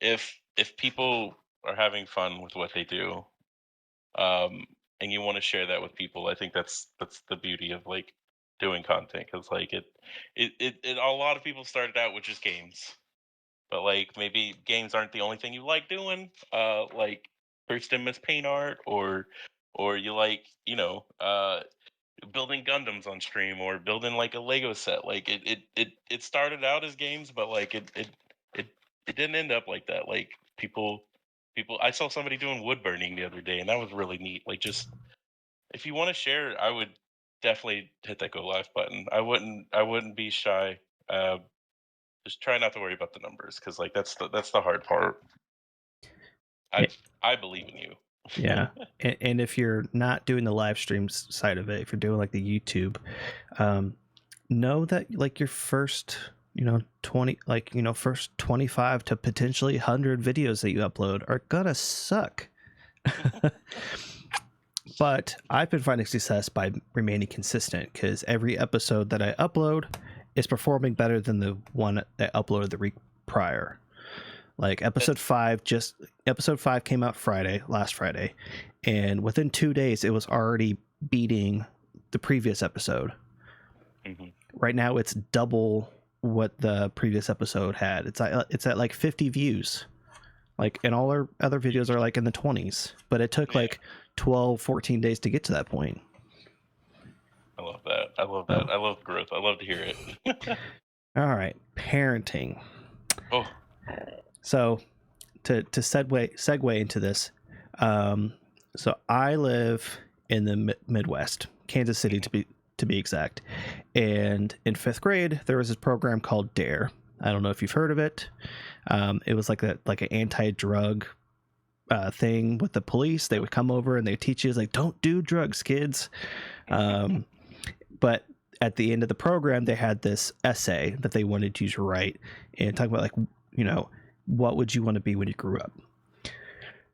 [SPEAKER 2] if people are having fun with what they do, um, and you want to share that with people, I think that's the beauty of like doing content, because like a lot of people started out with just games, but like maybe games aren't the only thing you like doing. Like Kirsten Miss Paint Art, or you like building Gundams on stream, or building like a Lego set. Like it started out as games, but like it it didn't end up like that. Like people I saw somebody doing wood burning the other day, and that was really neat. Like, just if you want to share, I would definitely hit that go live button. I wouldn't be shy. Uh, just try not to worry about the numbers, because like that's the hard part.
[SPEAKER 1] Yeah.
[SPEAKER 2] I believe in you.
[SPEAKER 1] Yeah. And if you're not doing the live streams side of it, if you're doing like the YouTube, know that like your first 20, first 25 to potentially 100 videos that you upload are gonna suck. But I've been finding success by remaining consistent, because every episode that I upload is performing better than the one I uploaded the week prior. Like episode 5 came out last Friday, and within 2 days it was already beating the previous episode.
[SPEAKER 2] Mm-hmm.
[SPEAKER 1] Right now it's double what the previous episode had. It's at like 50 views. Like, and all our other videos are like in the 20s, but it took like 12, 14 days to get to that point.
[SPEAKER 2] I love that. I love growth. I love to hear it.
[SPEAKER 1] All right, parenting.
[SPEAKER 2] Oh.
[SPEAKER 1] So to segue into this, so I live in the Midwest, Kansas City to be exact. And in 5th grade, there was this program called DARE. I don't know if you've heard of it. It was like an anti-drug thing with the police. They would come over and they teach you, like, don't do drugs, kids. But at the end of the program, they had this essay that they wanted you to write and talk about, like, what would you want to be when you grew up?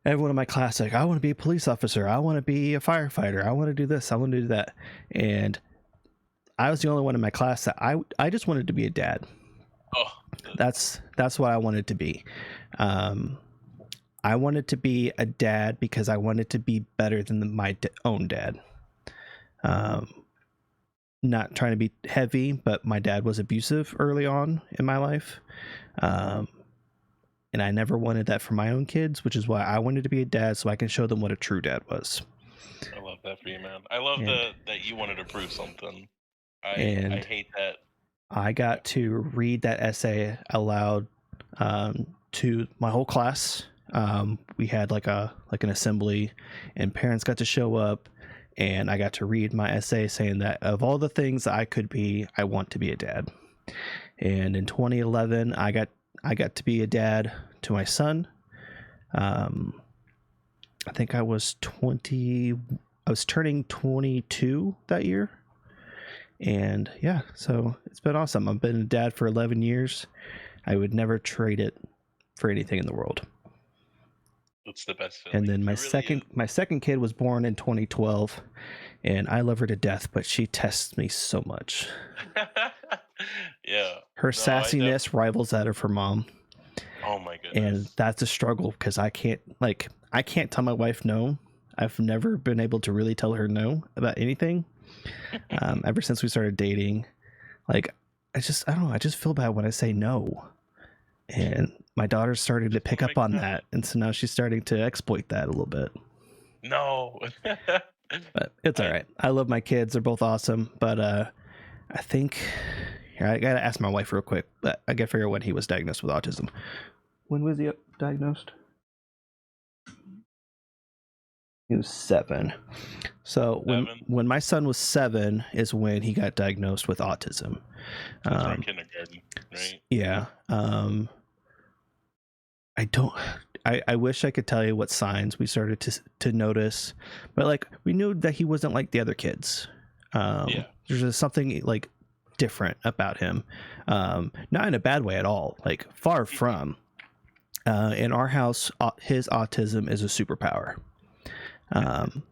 [SPEAKER 1] Everyone in my class, like, I want to be a police officer. I want to be a firefighter. I want to do this. I want to do that. And I was the only one in my class that I just wanted to be a dad.
[SPEAKER 2] Oh.
[SPEAKER 1] That's what I wanted to be. I wanted to be a dad because I wanted to be better than my own dad. Not trying to be heavy, but my dad was abusive early on in my life. And I never wanted that for my own kids, which is why I wanted to be a dad, so I can show them what a true dad was.
[SPEAKER 2] I love that for you, man. I love that you wanted to prove something. I hate that.
[SPEAKER 1] I got to read that essay aloud to my whole class. We had like an assembly, and parents got to show up, and I got to read my essay saying that of all the things I could be, I want to be a dad. And in 2011, I got to be a dad to my son. I think I was 20. I was turning 22 that year. And yeah, so it's been awesome. I've been a dad for 11 years. I would never trade it for anything in the world.
[SPEAKER 2] It's the best
[SPEAKER 1] And
[SPEAKER 2] feeling.
[SPEAKER 1] then
[SPEAKER 2] It really is.
[SPEAKER 1] my second kid was born in 2012, and I love her to death, but she tests me so much.
[SPEAKER 2] Yeah.
[SPEAKER 1] Her
[SPEAKER 2] No,
[SPEAKER 1] sassiness rivals that of her mom,
[SPEAKER 2] oh my
[SPEAKER 1] and
[SPEAKER 2] goodness.
[SPEAKER 1] that's a struggle because I can't tell my wife no. I've never been able to really tell her no about anything. Ever since we started dating, like I don't know, I just feel bad when I say no, and my daughter's starting to
[SPEAKER 2] Just
[SPEAKER 1] pick
[SPEAKER 2] want to
[SPEAKER 1] up
[SPEAKER 2] make it
[SPEAKER 1] on
[SPEAKER 2] happen.
[SPEAKER 1] that, and so now she's starting to exploit that a little bit.
[SPEAKER 2] No.
[SPEAKER 1] But it's all
[SPEAKER 2] I
[SPEAKER 1] right. I love my kids; they're both awesome. But I think here, I gotta ask my wife real quick. But I gotta figure out when he was diagnosed with autism. When was he diagnosed? He was 7. So
[SPEAKER 2] haven't.
[SPEAKER 1] when my son was 7 is when he got diagnosed with autism.
[SPEAKER 2] So it's around
[SPEAKER 1] Um,
[SPEAKER 2] kindergarten, right?
[SPEAKER 1] yeah. I don't. I wish I could tell you what signs we started to notice, but like we knew that he wasn't like the other kids.
[SPEAKER 2] Yeah.
[SPEAKER 1] There's just something like different about him, not in a bad way at all. Like far
[SPEAKER 2] Mhm.
[SPEAKER 1] from. In our house, his autism is a superpower. Um,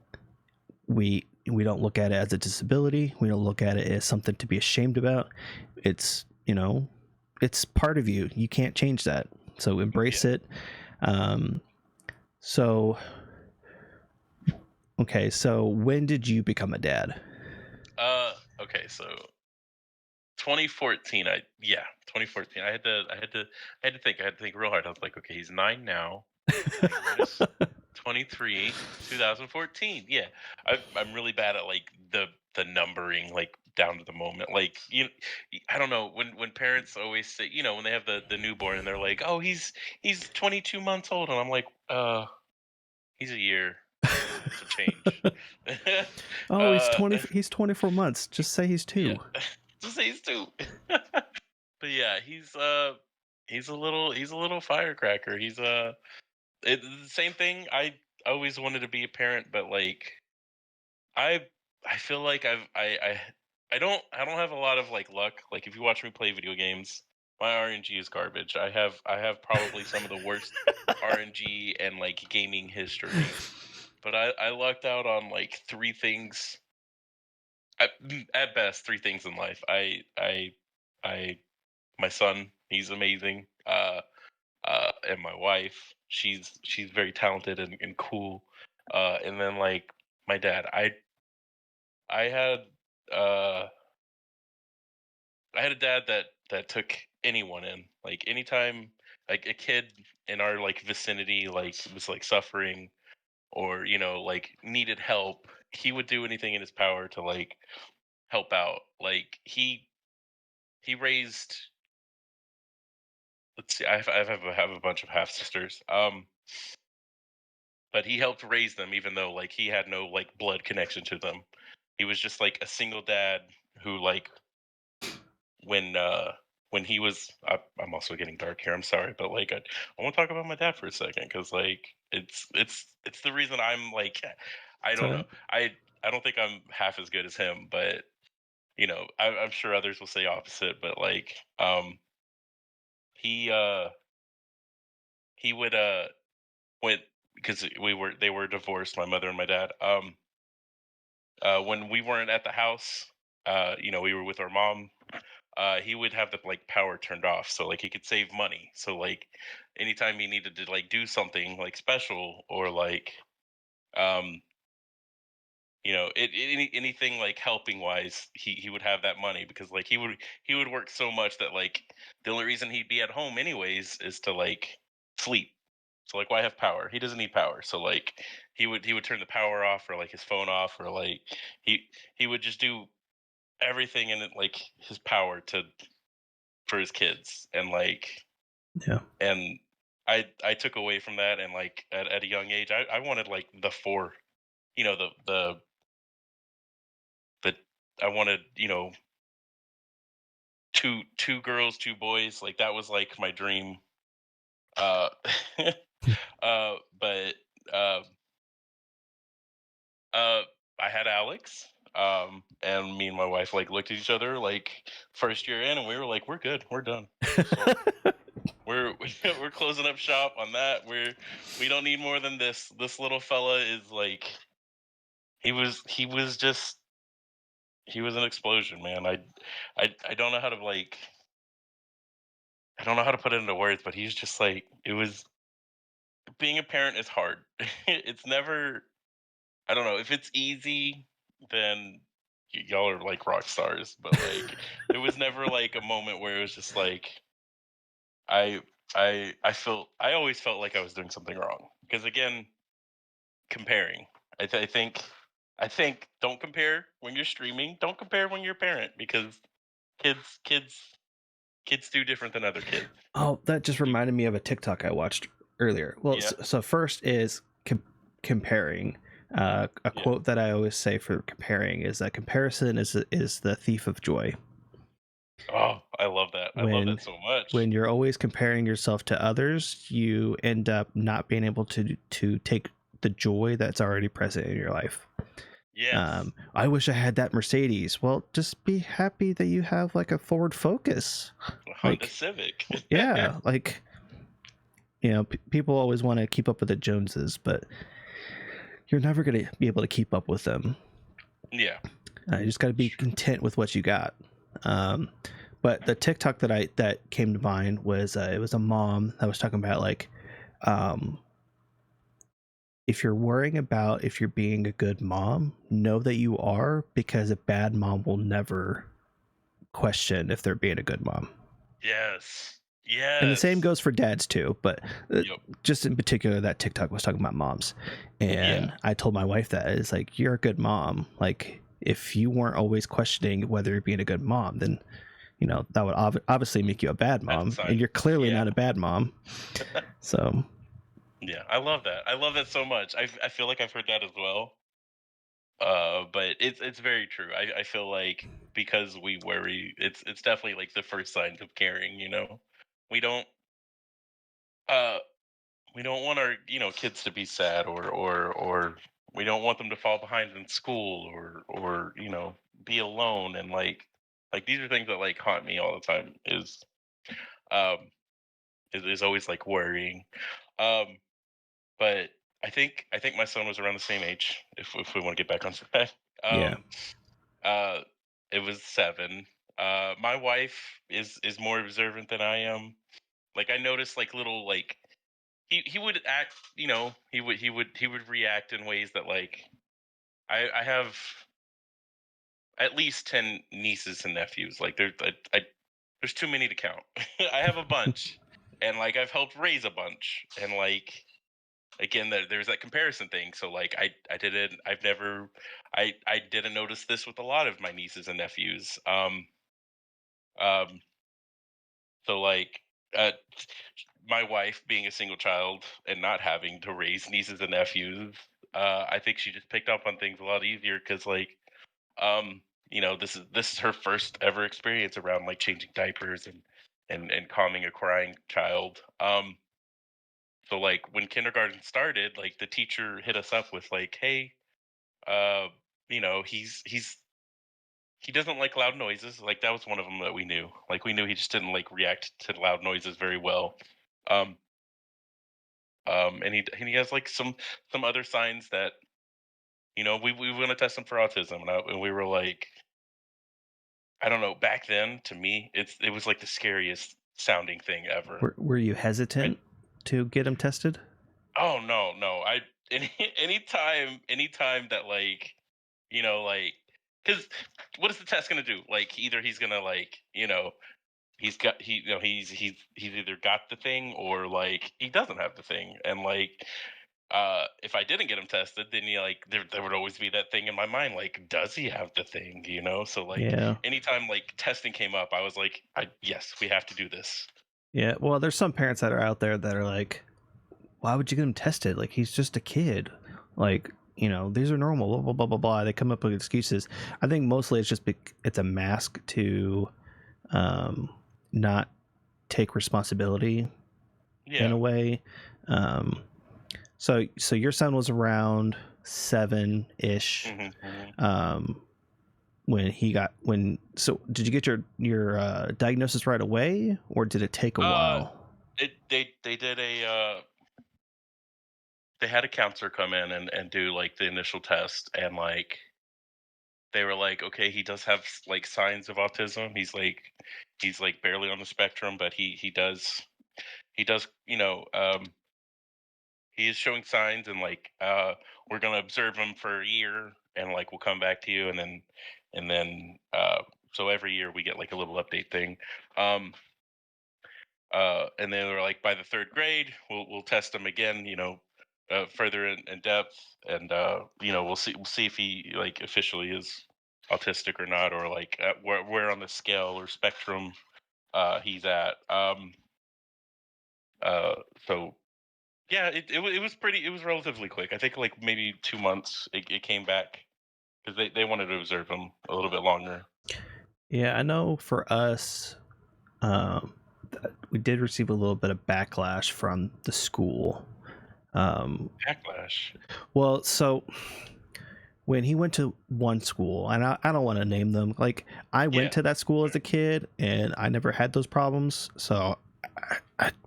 [SPEAKER 1] we don't look at it as a disability. We don't look at it as something to be ashamed about. It's it's part of you. You can't change that. So embrace
[SPEAKER 2] Yeah.
[SPEAKER 1] it. Um, so okay, so when did you become a dad?
[SPEAKER 2] Okay, so 2014. 2014. I had to think real hard. I was like, okay, he's 9 now. Minus 23, 2014. Yeah. I'm really bad at like the numbering like down to the moment. Like I don't know when parents always say, when they have the newborn and they're like, "Oh, he's 22 months old." And I'm like, he's a year and some change."
[SPEAKER 1] Oh, he's
[SPEAKER 2] uh
[SPEAKER 1] 20. He's 24 months. Just say he's
[SPEAKER 2] yeah.
[SPEAKER 1] 2.
[SPEAKER 2] Just say he's 2. But yeah, he's a little firecracker. The same thing. I always wanted to be a parent, but like I I feel like I don't have a lot of like luck. Like if you watch me play video games, my RNG is garbage. I have probably some of the worst RNG and like gaming history. But I lucked out on like three things at best, three things in life. I my son, he's amazing. And my wife, she's very talented and cool. And then like my dad, I had uh I had a dad that took anyone in. Like anytime like a kid in our like vicinity like was like suffering or like needed help, he would do anything in his power to like help out. Like he raised, let's see, I have a bunch of half sisters. But he helped raise them even though like he had no like blood connection to them. He was just like a single dad who like when uh when he was I'm also getting dark here. I'm sorry, but like I want to talk about my dad for a second because like it's the reason I'm like I
[SPEAKER 1] It's
[SPEAKER 2] don't
[SPEAKER 1] all
[SPEAKER 2] know.
[SPEAKER 1] right.
[SPEAKER 2] I don't think I'm half as good as him, but I'm sure others will say opposite. But like he uh he would when because they were divorced, my mother and my dad. When we weren't at the house, we were with our mom. He would have the like power turned off, so like he could save money. So like anytime he needed to like do something like special or like um anything like helping wise, he would have that money because like he would work so much that like the only reason he'd be at home anyways is to like sleep. So like why have power? He doesn't need power. So like he would turn the power off or like his phone off or like he he would just do everything in like his power to for his kids and like
[SPEAKER 1] Yeah.
[SPEAKER 2] and I took away from that and like at a young age I wanted like the four the I wanted two girls, two boys. Like that was like my dream. Uh, but uh, uh, I had Alex. And me and my wife like looked at each other like first year in, and we were like, "We're good, we're done, we're sold, we're we're closing up shop on that. We don't need more than this. This little fella is like he was just he was an explosion, man. I don't know how to like I don't know how to put it into words, but he's just like it was being a parent is hard. It's never I don't know if it's easy, then y'all are like rock stars. But like, it was never like a moment where it was just like I I always felt like I was doing something wrong because again, comparing. I think don't compare when you're streaming. Don't compare when you're a parent because kids kids kids do different than other kids.
[SPEAKER 1] Oh, that just reminded me of a TikTok I watched earlier. Well,
[SPEAKER 2] Yeah,
[SPEAKER 1] so first is comparing. A
[SPEAKER 2] yeah.
[SPEAKER 1] quote that I always say for comparing is that comparison is the thief of joy.
[SPEAKER 2] Oh, I love that. I love
[SPEAKER 1] When
[SPEAKER 2] that so much.
[SPEAKER 1] when you're always comparing yourself to others, you end up not being able to take the joy that's already present in your life.
[SPEAKER 2] Yes.
[SPEAKER 1] I wish I had that Mercedes. Well, just be happy that you have like a Ford Focus.
[SPEAKER 2] Honda
[SPEAKER 1] Like,
[SPEAKER 2] Civic.
[SPEAKER 1] yeah, like people always want to keep up with the Joneses, but you're never going to be able to keep up with them.
[SPEAKER 2] Yeah.
[SPEAKER 1] You just got to be content with what you got. Um, but the TikTok that came to mind was it was a mom that was talking about like um, if you're worrying about if you're being a good mom, know that you are, because a bad mom will never question if they're being a good mom.
[SPEAKER 2] Yes.
[SPEAKER 1] And the same
[SPEAKER 2] Yes.
[SPEAKER 1] goes for dads too, but
[SPEAKER 2] Yep.
[SPEAKER 1] just in particular, that TikTok was talking about moms.
[SPEAKER 2] Yeah.
[SPEAKER 1] And I told my wife that it's like, you're a good mom. Like, if you weren't always questioning whether you're being a good mom, then, that would obviously make you a bad
[SPEAKER 2] That's a
[SPEAKER 1] mom. And
[SPEAKER 2] sign.
[SPEAKER 1] you're clearly
[SPEAKER 2] Yeah.
[SPEAKER 1] not a bad mom. So,
[SPEAKER 2] Yeah. I love that. I love that so much. I feel like I've heard that as well. But it's very true. I feel like because we worry, it's definitely like the first signs of caring. We don't uh we don't want our kids to be sad or we don't want them to fall behind in school or be alone and like these are things that like haunt me all the time um is always like worrying. Um, but I think my son was around the same age. If we want to get back on track,
[SPEAKER 1] yeah.
[SPEAKER 2] um, uh, it was 7. My wife is more observant than I am. Like I noticed like little like he would act. He would react in ways that like I have at least 10 nieces and nephews. Like there's too many to count. I have a bunch, and like I've helped raise a bunch, and like again, there's that comparison thing. So like I didn't I've never I didn't notice this with a lot of my nieces and nephews. Um so like uh my wife being a single child and not having to raise nieces and nephews, I think she just picked up on things a lot easier because like um this is her first ever experience around like changing diapers and calming a crying child. So like when kindergarten started, like the teacher hit us up with like, hey, uh he doesn't like loud noises. Like that was one of them that we knew. Like we knew he just didn't like react to loud noises very well. um and he has like some other signs that we want to test him for autism, and we were like, I don't know. Back then, to me, it was like the scariest sounding thing ever.
[SPEAKER 1] Were you
[SPEAKER 2] And
[SPEAKER 1] hesitant to get them tested?
[SPEAKER 2] oh no, no, anytime that like like because what is the test gonna do? Like either he's gonna like he's either got the thing or like he doesn't have the thing, and like if I didn't get him tested, then like there would always be that thing in my mind, like, does he have the thing? So like
[SPEAKER 1] Yeah.
[SPEAKER 2] anytime like testing came up, I was like, yes, we have to do this.
[SPEAKER 1] Yeah. Well, there's some parents that are out there that are like, why would you get him tested? Like, he's just a kid. Like, these are normal, blah, blah, blah, blah, blah. They come up with excuses. I think mostly it's just, it's a mask to um, not take responsibility in
[SPEAKER 2] Yeah.
[SPEAKER 1] a way. Um, so your son was around 7-ish,
[SPEAKER 2] Hmm. Hmm.
[SPEAKER 1] um, when he got when. So did you get your diagnosis right away, or did it take a
[SPEAKER 2] Uh,
[SPEAKER 1] while?
[SPEAKER 2] they did they had a counselor come in and do like the initial test, and like they were like, okay, he does have like signs of autism. He's like barely on the spectrum, but he does he is showing signs, and like we're gonna observe him for a year, and like we'll come back to you, and then so every year we get like a little update thing. Um, and then they're like, by the third grade, we'll test him again, further in depth, and we'll see if he like officially is autistic or not, or like where on the scale or spectrum he's at. Uh, so yeah, it was pretty. It was relatively quick. I think like maybe 2 months. It came back because they wanted to observe him a little bit longer.
[SPEAKER 1] Yeah, I know for us, um, we did receive a little bit of backlash from the school. Um,
[SPEAKER 2] Backlash.
[SPEAKER 1] well, so when he went to one school, and I don't want to name them, like I went
[SPEAKER 2] Yeah.
[SPEAKER 1] to that school as
[SPEAKER 2] Right.
[SPEAKER 1] a kid and I never had those problems. So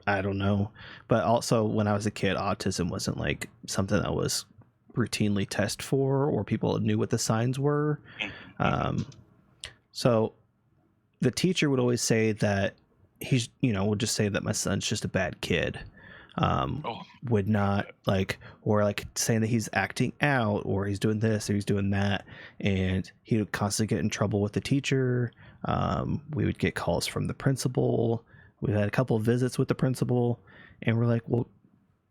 [SPEAKER 1] I don't know. But also, when I was a kid, autism wasn't like something that was routinely tested for or people knew what the signs were.
[SPEAKER 2] Mhm, mhm.
[SPEAKER 1] Um, so the teacher would always say that would just say that my son's just a bad kid.
[SPEAKER 2] Oh,
[SPEAKER 1] Would
[SPEAKER 2] got
[SPEAKER 1] not
[SPEAKER 2] that.
[SPEAKER 1] like, or like saying that he's acting out or he's doing this or he's doing that. And he would constantly get in trouble with the teacher. We would get calls from the principal. We had a couple of visits with the principal, and we're like, well,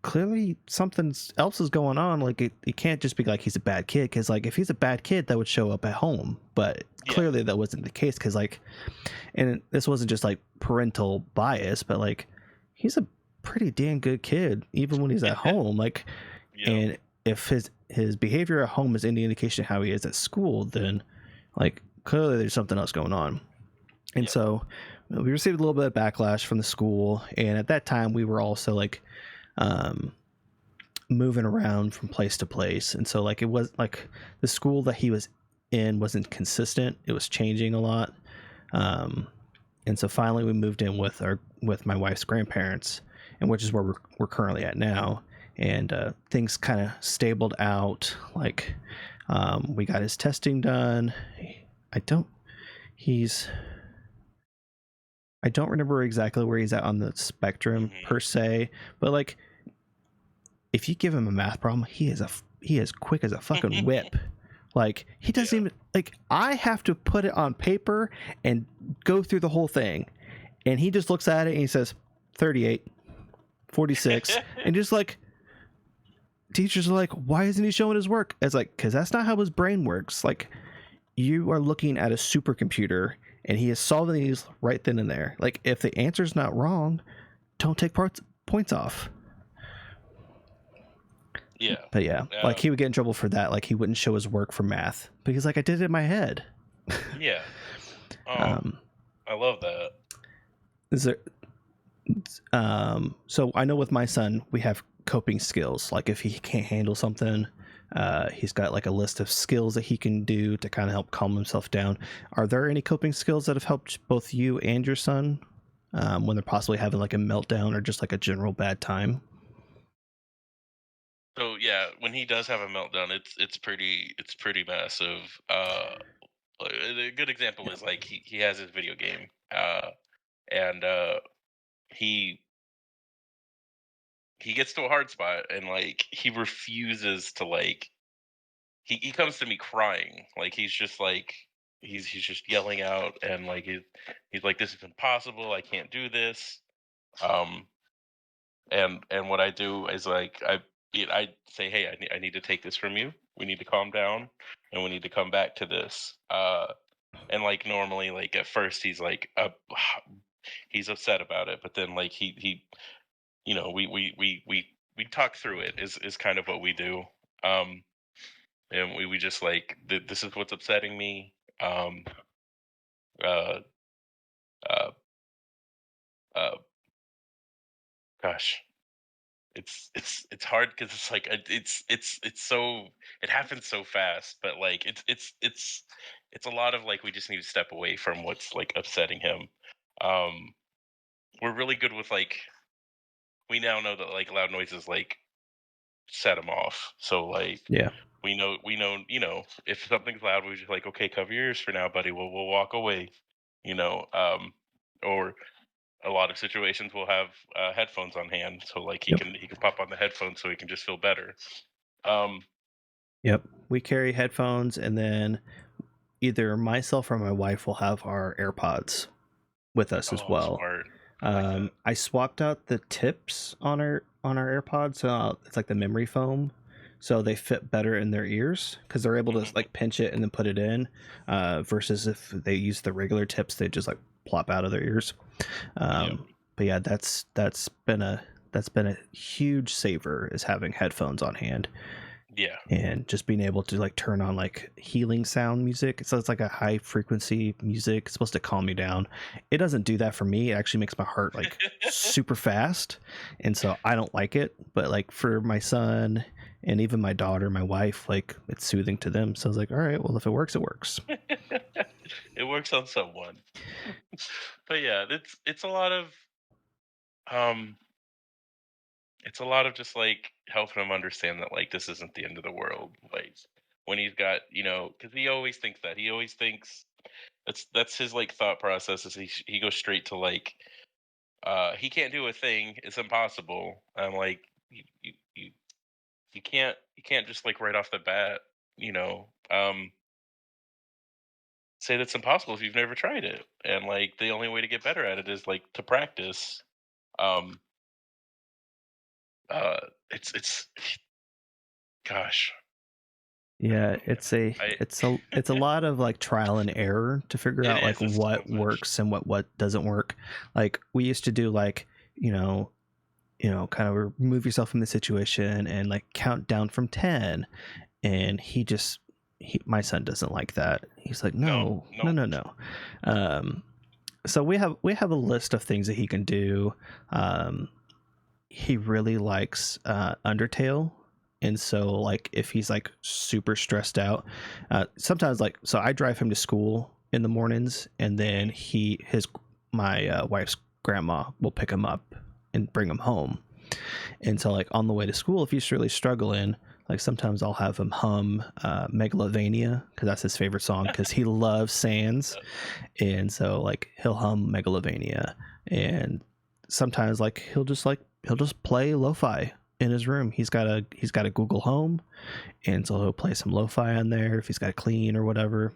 [SPEAKER 1] clearly something else is going on. Like it can't just be like he's a bad kid, because like if he's a bad kid, that would show up at home. But
[SPEAKER 2] Yeah.
[SPEAKER 1] clearly that wasn't the case, because like, and this wasn't just like parental bias, but like he's a pretty damn good kid even when he's at home. Like,
[SPEAKER 2] Yep.
[SPEAKER 1] and if his behavior at home is any indication of how he is at school, then like clearly there's something else going on. And
[SPEAKER 2] Yep.
[SPEAKER 1] so we received a little bit of backlash from the school, and at that time we were also like um moving around from place to place. And so like it was like the school that he was in wasn't consistent, it was changing a lot. um and so finally we moved in with my wife's grandparents, and which is where we're currently at now. And things kind of stabled out. Like, we got his testing done. I don't he's I don't remember exactly where he's at on the spectrum
[SPEAKER 2] Hmm.
[SPEAKER 1] per se, but like if you give him a math problem, he is quick as a fucking whip. Like he doesn't
[SPEAKER 2] Yeah.
[SPEAKER 1] even like, I have to put it on paper and go through the whole thing, and he just looks at it and he says 38, 46, and just like teachers are like, why isn't he showing his work? It's like, because that's not how his brain works. Like, you are looking at a supercomputer and he is solving these right then and there. Like, if the answer's not wrong, don't take points off.
[SPEAKER 2] Yeah.
[SPEAKER 1] But yeah, like
[SPEAKER 2] Um,
[SPEAKER 1] he would get in trouble for that. Like he wouldn't show his work for math because like I did it in my head.
[SPEAKER 2] yeah. Oh,
[SPEAKER 1] um
[SPEAKER 2] I love that.
[SPEAKER 1] is there So I know with my son we have coping skills. Like if he can't handle something, he's got like a list of skills that he can do to kind of help calm himself down. Are there any coping skills that have helped both you and your son, when they're possibly having like a meltdown or just like a general bad time?
[SPEAKER 2] So yeah, when he does have a meltdown, it's pretty massive. A good example is like he has his video game, and he he gets to a hard spot, and like he refuses to like he comes to me crying, like he's just like he's just yelling out, and like he's like, this is impossible, I can't do this. um and what I do is like I say, hey, I need to take this from you, we need to calm down, and we need to come back to this. And like normally, like at first he's like he's upset about it, but then like he we talk through it, is kind of what we do. um and we just like, this is what's upsetting me. um uh gosh, it's hard because it's like it's so it happens so fast, but like it's a lot of like we just need to step away from what's like upsetting him. Um, we're really good with like we now know that like loud noises like set him off. So like
[SPEAKER 1] Yeah.
[SPEAKER 2] we know if something's loud, we're just like okay, cover your ears for now, buddy. We'll walk away. You know, or a lot of situations we'll have headphones on hand, so like he
[SPEAKER 1] Yep.
[SPEAKER 2] can pop on the headphones so he can just feel better. Um,
[SPEAKER 1] Yep. We carry headphones, and then either myself or my wife will have our AirPods with us as
[SPEAKER 2] oh,
[SPEAKER 1] well.
[SPEAKER 2] smart. I like that.
[SPEAKER 1] I swapped out the tips on our AirPods, so it's like the memory foam, so they fit better in their ears because they're able to
[SPEAKER 2] Mhm.
[SPEAKER 1] like pinch it and then put it in, versus if they use the regular tips, they just like plop out of their ears.
[SPEAKER 2] Yeah,
[SPEAKER 1] But yeah, that's been a huge saver is having headphones on hand
[SPEAKER 2] yeah.
[SPEAKER 1] and just being able to like turn on like healing sound music. So it's like a high frequency music. It's supposed to calm me down. It doesn't do that for me. It actually makes my heart like super fast. And so I don't like it. But like for my son and even my daughter, my wife, like it's soothing to them. So I was like, all right, well, if it works, it works.
[SPEAKER 2] It works on someone. But yeah, it's a lot of um it's a lot of just like helping him understand that like this isn't the end of the world. Like when he's got, because he always thinks that. He always thinks that's his like thought process is he goes straight to like he can't do a thing, it's impossible. I'm like you can't just like right off the bat, say that's impossible if you've never tried it. And like the only way to get better at it is like to practice. Um uh it's gosh, I don't
[SPEAKER 1] Yeah,
[SPEAKER 2] know, man. I
[SPEAKER 1] it's a lot of like trial and error to figure
[SPEAKER 2] it
[SPEAKER 1] out like
[SPEAKER 2] is, it's so
[SPEAKER 1] what
[SPEAKER 2] much.
[SPEAKER 1] works and what doesn't work. Like we used to do like, kind of remove yourself from the situation and like count down from 10. And my son doesn't like that. He's like,
[SPEAKER 2] No,
[SPEAKER 1] no, no,
[SPEAKER 2] no.
[SPEAKER 1] no, no. Um, so we have a list of things that he can do. Um, he really likes Undertale. And so like if he's like super stressed out, sometimes like so I drive him to school in the mornings, and then
[SPEAKER 2] Mhm.
[SPEAKER 1] his my wife's grandma will pick him up and bring him home. And so like on the way to school, if he's really struggling, like sometimes I'll have him hum Megalovania because that's his favorite song because he loves Sans. And so like he'll hum Megalovania, and sometimes like he'll just play lo-fi in his room. He's got a Google Home, and so he'll play some lo-fi on there if he's got to clean or whatever.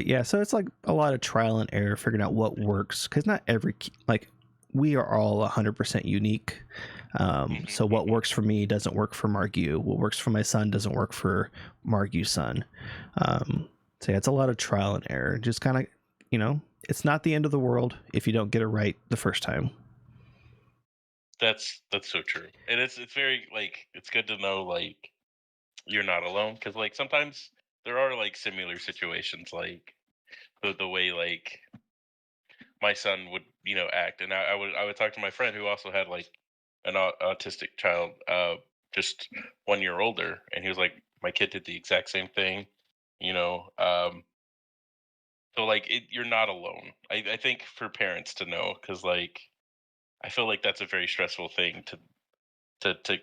[SPEAKER 1] Yeah, so it's like a lot of trial and error figuring out what works because not every like we are all 100% unique.
[SPEAKER 2] Mhm,
[SPEAKER 1] So what
[SPEAKER 2] mhm.
[SPEAKER 1] works for me doesn't work for Marrgyew. What works for my son doesn't work for Marrgyew's son. Um, so yeah, it's a lot of trial and error. Just kind of, it's not the end of the world if you don't get it right the first time.
[SPEAKER 2] That's so true. And it's very like it's good to know like you're not alone because like sometimes there are like similar situations like the way like my son would act, and I would talk to my friend who also had like an autistic child, just 1 year older, and he was like my kid did the exact same thing, you know. So like you're not alone. I think for parents to know because like I feel like that's a very stressful thing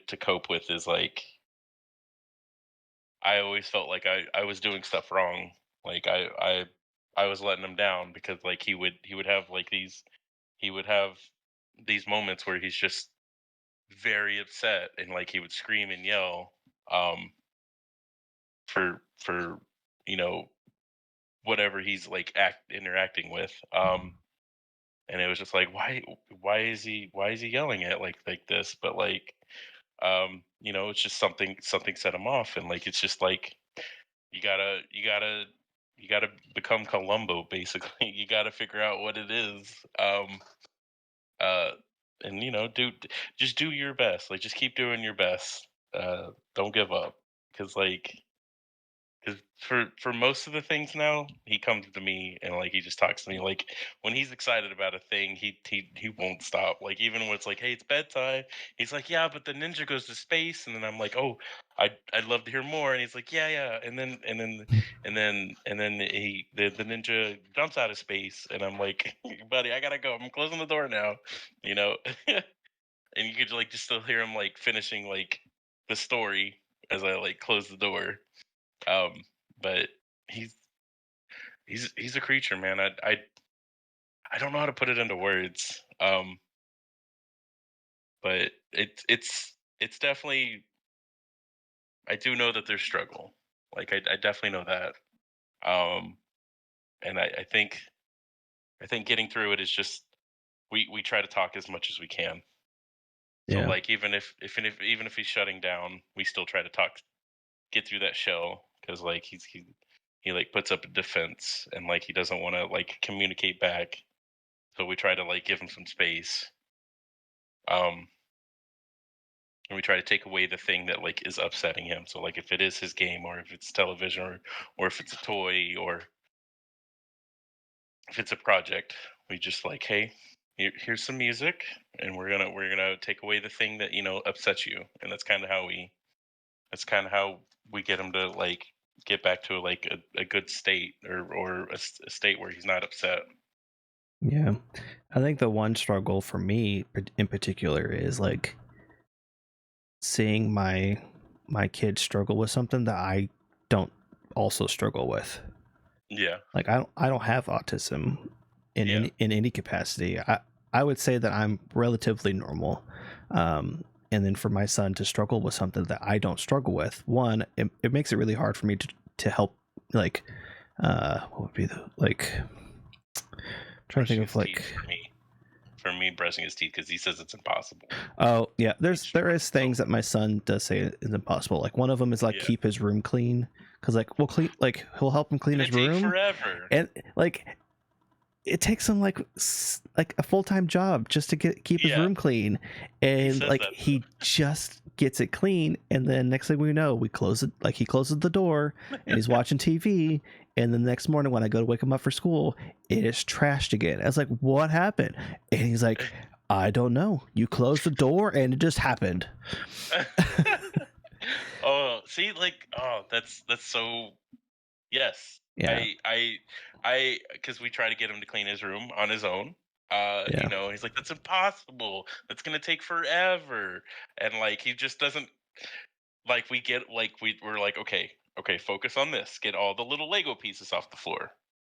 [SPEAKER 2] to cope with is like I always felt like I was doing stuff wrong. Like I was letting him down because like he would have like he would have these moments where he's just very upset and like he would scream and yell um for you know whatever he's like interacting with. And it was just like why is he yelling at like this, but like it's just something set him off, and like it's just like you gotta become Columbo basically. You gotta figure out what it is. Uh and just do your best. Like just keep doing your best. Don't give up. Cause like 'Cause for most of the things now, he comes to me and, like, he just talks to me, like, when he's excited about a thing, he won't stop, like, even when it's like, "Hey, it's bedtime," he's like, "Yeah, but the ninja goes to space," and then I'm like, "Oh, I'd love to hear more," and he's like, "Yeah, yeah," and then the ninja jumps out of space, and I'm like, "Buddy, I gotta go, I'm closing the door now," you know? And you could, like, just still hear him, like, finishing, like, the story as I, like, close the door. Um, but he's he's a creature, man. I don't know how to put it into words. But it's definitely, I do know that there's struggle. Like I definitely know that. Um, and I think getting through it is just we try to talk as much as we can. So
[SPEAKER 1] Yeah.
[SPEAKER 2] like even if he's shutting down, we still try to talk, get through that shell because like he like puts up a defense and like he doesn't want to like communicate back. So we try to like give him some space. Um, and we try to take away the thing that like is upsetting him. So like if it is his game or if it's television or if it's a toy or if it's a project, we just like, hey, here's some music and we're gonna take away the thing that upsets you. And that's kind of how we get him to like get back to like a good state or a state where he's not upset.
[SPEAKER 1] Yeah. I think the one struggle for me in particular is like seeing my kids struggle with something that I don't also struggle with.
[SPEAKER 2] Yeah,
[SPEAKER 1] Like I don't have autism
[SPEAKER 2] yeah,
[SPEAKER 1] in any capacity. I would say that I'm relatively normal. And then for my son to struggle with something that I don't struggle with, one, it makes it really hard for me to help, like what would be the like trying to think
[SPEAKER 2] brushing
[SPEAKER 1] of
[SPEAKER 2] his teeth
[SPEAKER 1] like
[SPEAKER 2] for me brushing his teeth because he says it's impossible.
[SPEAKER 1] oh yeah,
[SPEAKER 2] He
[SPEAKER 1] there is
[SPEAKER 2] struggles so
[SPEAKER 1] things that my son does say is impossible. Like one of them is like
[SPEAKER 2] yeah.
[SPEAKER 1] keep his room clean, because like we'll clean, like he'll help him clean
[SPEAKER 2] And
[SPEAKER 1] his
[SPEAKER 2] it take
[SPEAKER 1] room,
[SPEAKER 2] forever.
[SPEAKER 1] and like it takes him like like a full-time job just to keep his
[SPEAKER 2] Yeah,
[SPEAKER 1] room clean,
[SPEAKER 2] he
[SPEAKER 1] and
[SPEAKER 2] says
[SPEAKER 1] like
[SPEAKER 2] that
[SPEAKER 1] he just gets it clean, and then next thing we know we close it, like he closes the door and he's watching TV, and the next morning when I go to wake him up for school it is trashed again. I was like, what happened? And he's like, I don't know, you closed the door and it just happened.
[SPEAKER 2] though. Oh, see, like, oh, that's so yes.
[SPEAKER 1] Yeah,
[SPEAKER 2] Because we try to get him to clean his room on his own.
[SPEAKER 1] yeah,
[SPEAKER 2] He's like, that's impossible. That's gonna take forever. And like he just doesn't like we get like we're like, okay, okay, focus on this. Get all the little Lego pieces off the floor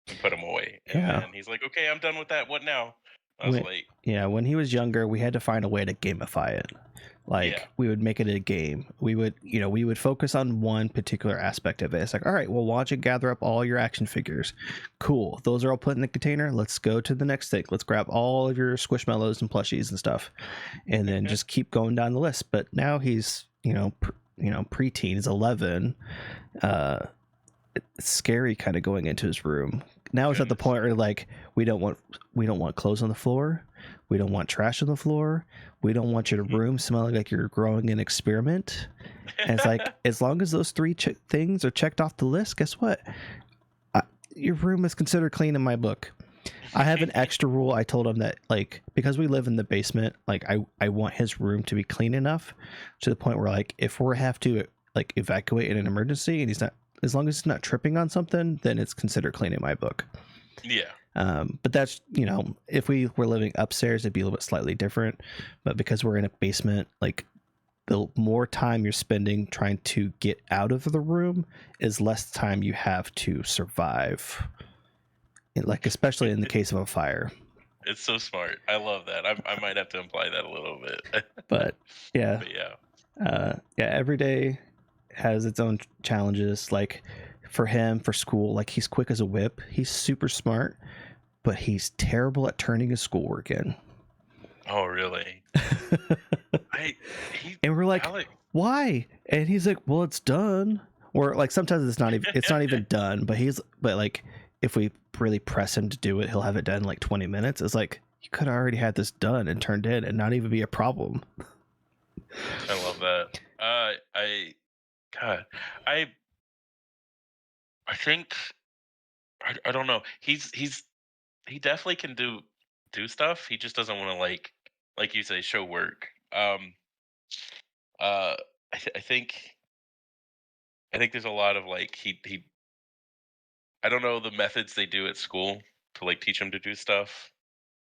[SPEAKER 2] and put them away. And
[SPEAKER 1] yeah.
[SPEAKER 2] then he's like, okay, I'm done with that. What now? I was
[SPEAKER 1] when
[SPEAKER 2] like,
[SPEAKER 1] yeah, when he was younger, we had to find a way to gamify it.
[SPEAKER 2] yeah.
[SPEAKER 1] Like we would make it a game. We would, we would focus on one particular aspect of it. It's like, all right, well, launch and gather up all your action figures. Cool. Those are all put in the container. Let's go to the next thing. Let's grab all of your squishmallows and plushies and stuff, and then just keep going down the list. But now he's, preteen. He's 11. Uh, it's scary, kind of going into his room. Now it's at the
[SPEAKER 2] Goodness.
[SPEAKER 1] point where like we don't want clothes on the floor, we don't want trash on the floor, we don't want your room smelling like you're growing an experiment. And it's like, as long as those three things are checked off the list, guess what? Your room is considered clean in my book. I have an extra rule. I told him that, like, because we live in the basement, like I want his room to be clean enough to the point where like if we have to like evacuate in an emergency and he's not, as long as he's not tripping on something, then it's considered clean in my book.
[SPEAKER 2] Yeah.
[SPEAKER 1] But that's, if we were living upstairs, it'd be a little bit slightly different. But because we're in a basement, like the more time you're spending trying to get out of the room is less time you have to survive. Like, especially in the case of a fire.
[SPEAKER 2] It's so smart. I love that. I might have to imply that a little bit.
[SPEAKER 1] But yeah,
[SPEAKER 2] But yeah.
[SPEAKER 1] yeah, every day has its own challenges. Like for him, for school, like he's quick as a whip. He's super smart, but he's terrible at turning his schoolwork in.
[SPEAKER 2] Oh, really? I he
[SPEAKER 1] And we're like,
[SPEAKER 2] Alex.
[SPEAKER 1] why? And he's like, well, it's done. Or like sometimes it's not even done, but like if we really press him to do it, he'll have it done in like 20 minutes. It's like, you could have already had this done and turned in and not even be a problem.
[SPEAKER 2] I love that. I God, I I think I don't know. He definitely can do stuff. He just doesn't want to like you say show work. Uh, I think there's a lot of like he I don't know the methods they do at school to like teach him to do stuff.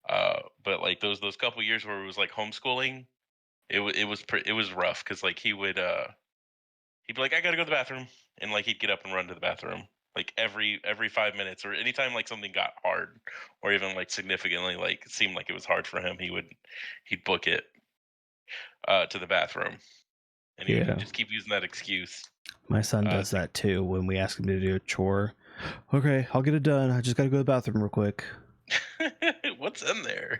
[SPEAKER 2] But like those couple years where it was like homeschooling, it was rough because like he'd be like, I gotta go to the bathroom, and like he'd get up and run to the bathroom like every 5 minutes, or anytime like something got hard, or even like significantly like it seemed like it was hard for him, he'd book it to the bathroom, and he'd
[SPEAKER 1] Yeah.
[SPEAKER 2] just keep using that excuse.
[SPEAKER 1] My son does
[SPEAKER 2] To
[SPEAKER 1] that too when we ask him to do a chore. Okay, I'll get it done. I just got to go to the bathroom real quick.
[SPEAKER 2] What's in there?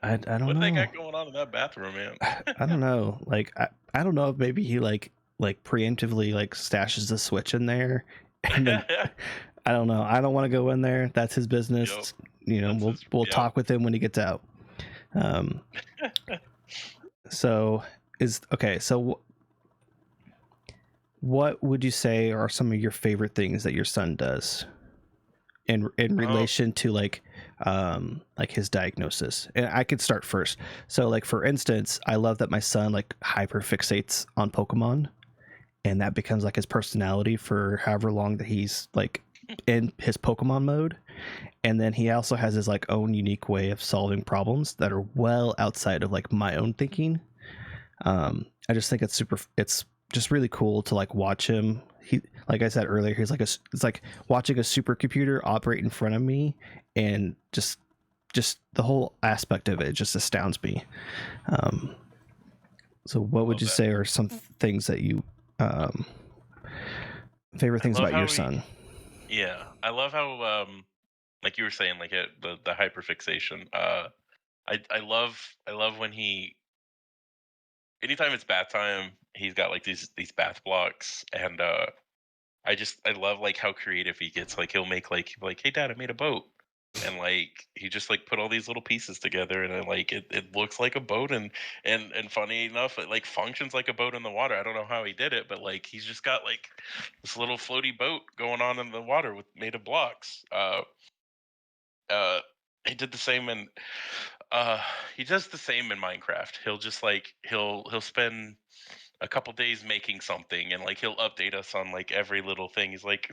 [SPEAKER 1] I don't
[SPEAKER 2] What do they
[SPEAKER 1] know.
[SPEAKER 2] got going on in that bathroom, man?
[SPEAKER 1] I don't know. Like I don't know if maybe he like preemptively like stashes the switch in there, and then I don't know. I don't want to go in there. That's his
[SPEAKER 2] Yep,
[SPEAKER 1] business. You know,
[SPEAKER 2] that's his.
[SPEAKER 1] we'll
[SPEAKER 2] Yep.
[SPEAKER 1] talk with him when he gets out. Um, so is okay. So what would you say are some of your favorite things that your son does in
[SPEAKER 2] Oh,
[SPEAKER 1] relation to like his diagnosis? And I could start first. So like for instance, I love that my son like hyper fixates on Pokemon, and that becomes like his personality for however long that he's like in his Pokemon mode. And then he also has his like own unique way of solving problems that are well outside of like my own thinking. I just think it's just really cool to like watch him. He, like I said earlier, he's like it's like watching a supercomputer operate in front of me, and just the whole aspect of it just astounds me. um so what would
[SPEAKER 2] love
[SPEAKER 1] you
[SPEAKER 2] that.
[SPEAKER 1] say are some things that you um favorite
[SPEAKER 2] I
[SPEAKER 1] things
[SPEAKER 2] love
[SPEAKER 1] about your
[SPEAKER 2] how he.
[SPEAKER 1] son?
[SPEAKER 2] Yeah, I love how like you were saying, like the hyperfixation. I love when he anytime it's bath time, he's got like these bath blocks, and I love like how creative he gets. Like he'll make like hey dad, I made a boat, and like he just like put all these little pieces together, and it looks like a boat, and funny enough, it like functions like a boat in the water. I don't know how he did it, but like he's just got like this little floaty boat going on in the water with made of blocks. Uh, he did the same in uh he does the same in Minecraft. He'll just like he'll spend a couple days making something, and like he'll update us on like every little thing. He's like,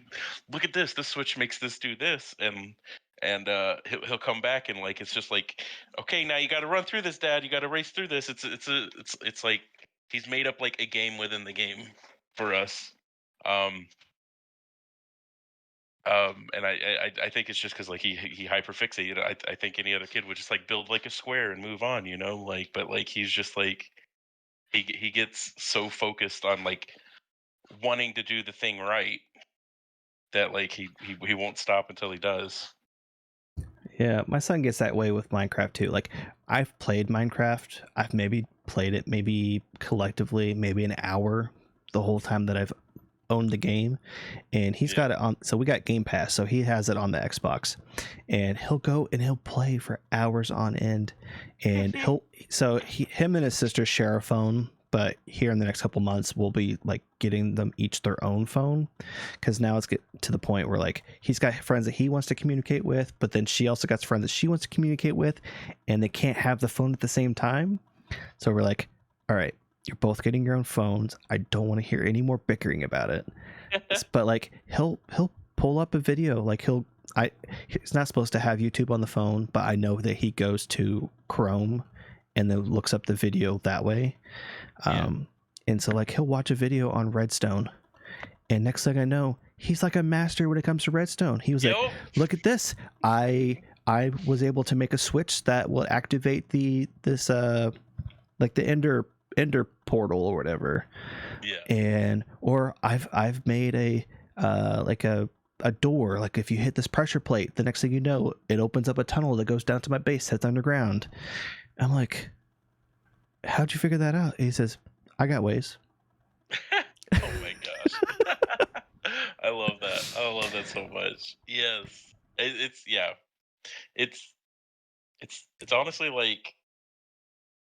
[SPEAKER 2] look at this switch makes this do this, and he'll come back, and like it's just like, okay, now you got to run through this, dad, you got to race through this. It's like he's made up like a game within the game for us. um and I think it's just because like he hyperfixated. I think any other kid would just like build like a square and move on, you know, like, but like he's just like he gets so focused on like wanting to do the thing right that like he won't stop until he does.
[SPEAKER 1] Yeah, my son gets that way with Minecraft too. Like I've played Minecraft. I've maybe played it maybe collectively maybe an hour the whole time that I've owned the game, and he's
[SPEAKER 2] Yeah.
[SPEAKER 1] got it on, so we got Game Pass, so he has it on the Xbox, and he'll go and he'll play for hours on end. And him and his sister share a phone, but here in the next couple months we'll be like getting them each their own phone, because now it's get to the point where like he's got friends that he wants to communicate with, but then she also got friends that she wants to communicate with, and they can't have the phone at the same time. So we're like, all right, you're both getting your own phones. I don't want to hear any more bickering about it. But like he'll pull up a video, like he's not supposed to have YouTube on the phone, but I know that he goes to Chrome and then looks up the video that way.
[SPEAKER 2] Yeah.
[SPEAKER 1] And so like he'll watch a video on Redstone, and next thing I know, he's like a master when it comes to Redstone. He was like,
[SPEAKER 2] Yo.
[SPEAKER 1] look at this. I was able to make a switch that will activate this like the ender portal or whatever.
[SPEAKER 2] Yeah.
[SPEAKER 1] And or I've made like a door, like if you hit this pressure plate, the next thing you know it opens up a tunnel that goes down to my base that's underground. I'm like, how'd you figure that out? He says, I got ways.
[SPEAKER 2] Oh my gosh. I love that. I love that so much. Yes. It's yeah. It's it's honestly like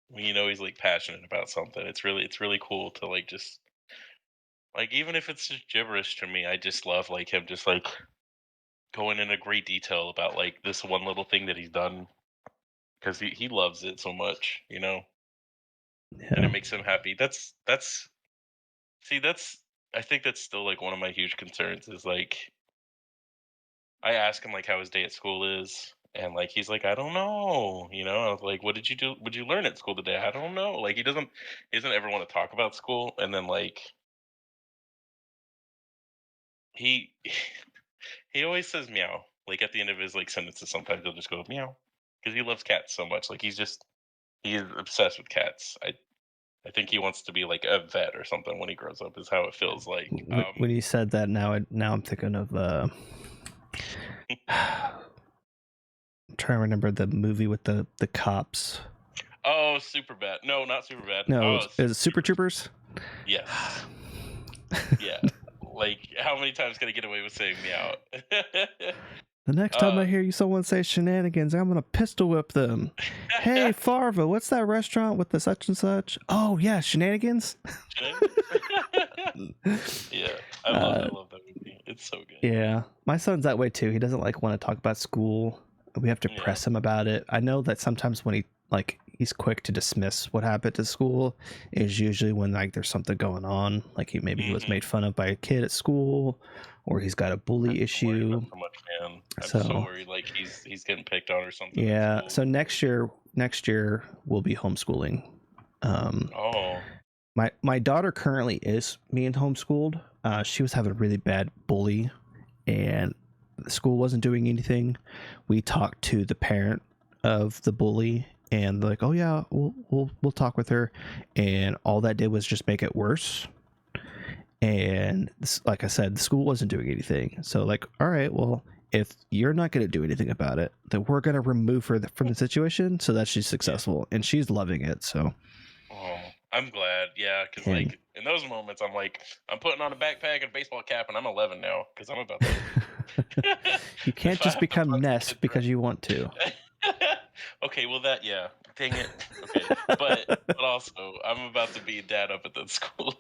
[SPEAKER 2] when you know he's like passionate about something. It's really cool to like just Like, even if it's just gibberish to me, I just love, like, him just, like, going into great detail about, like, this one little thing that he's done, because he loves it so much, and it
[SPEAKER 1] Yeah.
[SPEAKER 2] makes him happy. That's see, that's I think that's still, like, one of my huge concerns is, like, I ask him, like, how his day at school is, and, like, he's like, "I don't know," I was like, "What did you do? What'd you learn at school today?" "I don't know." Like, he doesn't ever wanna talk about school, and then, like, he he always says meow. Like, at the end of his, like, sentences, sometimes he'll just go meow because he loves cats so much. Like, he's obsessed with cats. I think he wants to be, like, a vet or something when he grows up is how it feels like.
[SPEAKER 1] When you said that, now I'm thinking of I'm trying to remember the movie with the cops.
[SPEAKER 2] Oh, super bad. No, not super bad.
[SPEAKER 1] No,
[SPEAKER 2] Oh,
[SPEAKER 1] is it
[SPEAKER 2] super
[SPEAKER 1] Super
[SPEAKER 2] troopers.
[SPEAKER 1] Troopers?
[SPEAKER 2] Yes. Yeah. Like, how many times can I get away with saying meow?
[SPEAKER 1] The next time
[SPEAKER 2] uh,
[SPEAKER 1] I hear you someone say shenanigans, I'm gonna pistol whip them. Hey Farva, what's that restaurant with the such and such? Oh yeah, shenanigans.
[SPEAKER 2] shenanigans? Yeah, I
[SPEAKER 1] uh,
[SPEAKER 2] love that movie. It's so good.
[SPEAKER 1] yeah, my son's that way too. He doesn't like want to talk about school. We have to
[SPEAKER 2] Yeah.
[SPEAKER 1] press him about it. I know that sometimes when he's quick to dismiss what happened at school is usually when like there's something going on, like he was
[SPEAKER 2] Mhm.
[SPEAKER 1] made fun of by a kid at school, or he's got a
[SPEAKER 2] I'm
[SPEAKER 1] bully
[SPEAKER 2] so worried about
[SPEAKER 1] issue.
[SPEAKER 2] so much, man. I'm so
[SPEAKER 1] So
[SPEAKER 2] worried, like, he's getting picked on or something at
[SPEAKER 1] yeah,
[SPEAKER 2] school.
[SPEAKER 1] so next year we'll be homeschooling. Um,
[SPEAKER 2] Oh.
[SPEAKER 1] my daughter currently is being homeschooled. She was having a really bad bully, and the school wasn't doing anything. We talked to the parent of the bully, and they're like, "Oh yeah, we'll talk with her," and all that did was just make it worse. And like I said, the school wasn't doing anything. So like, all right, well, if you're not going to do anything about it, then we're going to remove her from the situation so that she's
[SPEAKER 2] Yeah.
[SPEAKER 1] successful, and she's loving it. So
[SPEAKER 2] Oh, I'm glad, yeah, because
[SPEAKER 1] and
[SPEAKER 2] like, in those moments, I'm like, I'm putting on a backpack and a baseball cap, and I'm 11 now because 'cause I'm about to
[SPEAKER 1] you can't
[SPEAKER 2] if I
[SPEAKER 1] just
[SPEAKER 2] have to
[SPEAKER 1] become
[SPEAKER 2] run some
[SPEAKER 1] Ness
[SPEAKER 2] kids
[SPEAKER 1] because you want to.
[SPEAKER 2] around. Okay, well, yeah, dang it. Okay, but also, I'm about to be a dad up at that school.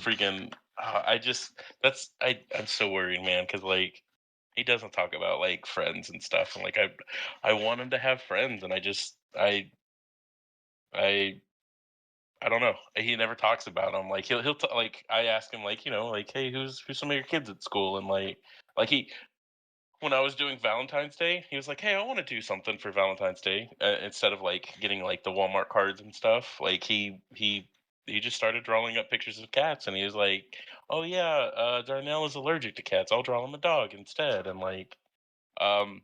[SPEAKER 2] Freaking, I just I'm so worried, man, because like, he doesn't talk about, like, friends and stuff, and, like, I want him to have friends, and I I don't know. He never talks about them. Like, like, I ask him, like, like, "Hey, who's some of your kids at school?" And, he when I was doing Valentine's Day, he was like, "Hey, I wanna do something for Valentine's Day," instead of, like, getting, like, the Walmart cards and stuff, like, he just started drawing up pictures of cats, and he was like, "Oh, yeah, Darnell is allergic to cats. I'll draw him a dog instead," and, um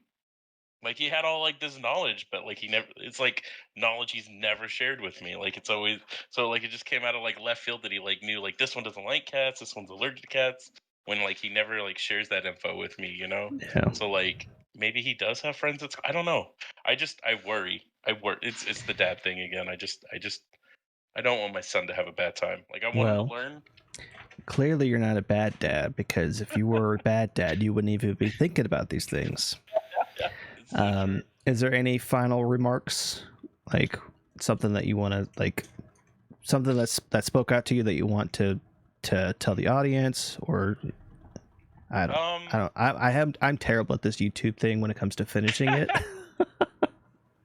[SPEAKER 2] he had all, like, this knowledge, but, like, he never it's, like, knowledge he's never shared with me, like, it's always so, like, it just came out of, like, left field that he, like, knew, like, this one doesn't like cats, this one's allergic to cats, when, like, he never, like, shares that info with me, you know?
[SPEAKER 1] Yeah.
[SPEAKER 2] So, like, maybe he does have friends at I don't know. I worry. It's the dad thing again. I don't want my son to have a bad time. Like, I want him to
[SPEAKER 1] Well,
[SPEAKER 2] learn.
[SPEAKER 1] clearly you're not a bad dad, because if you were a bad dad, you wouldn't even be thinking about these things.
[SPEAKER 2] It's so true.
[SPEAKER 1] Is there any final remarks, like something that you want to like, something that spoke out to you that you want to tell the audience, or I don't,
[SPEAKER 2] Um,
[SPEAKER 1] I'm terrible at this YouTube thing when it comes to finishing it.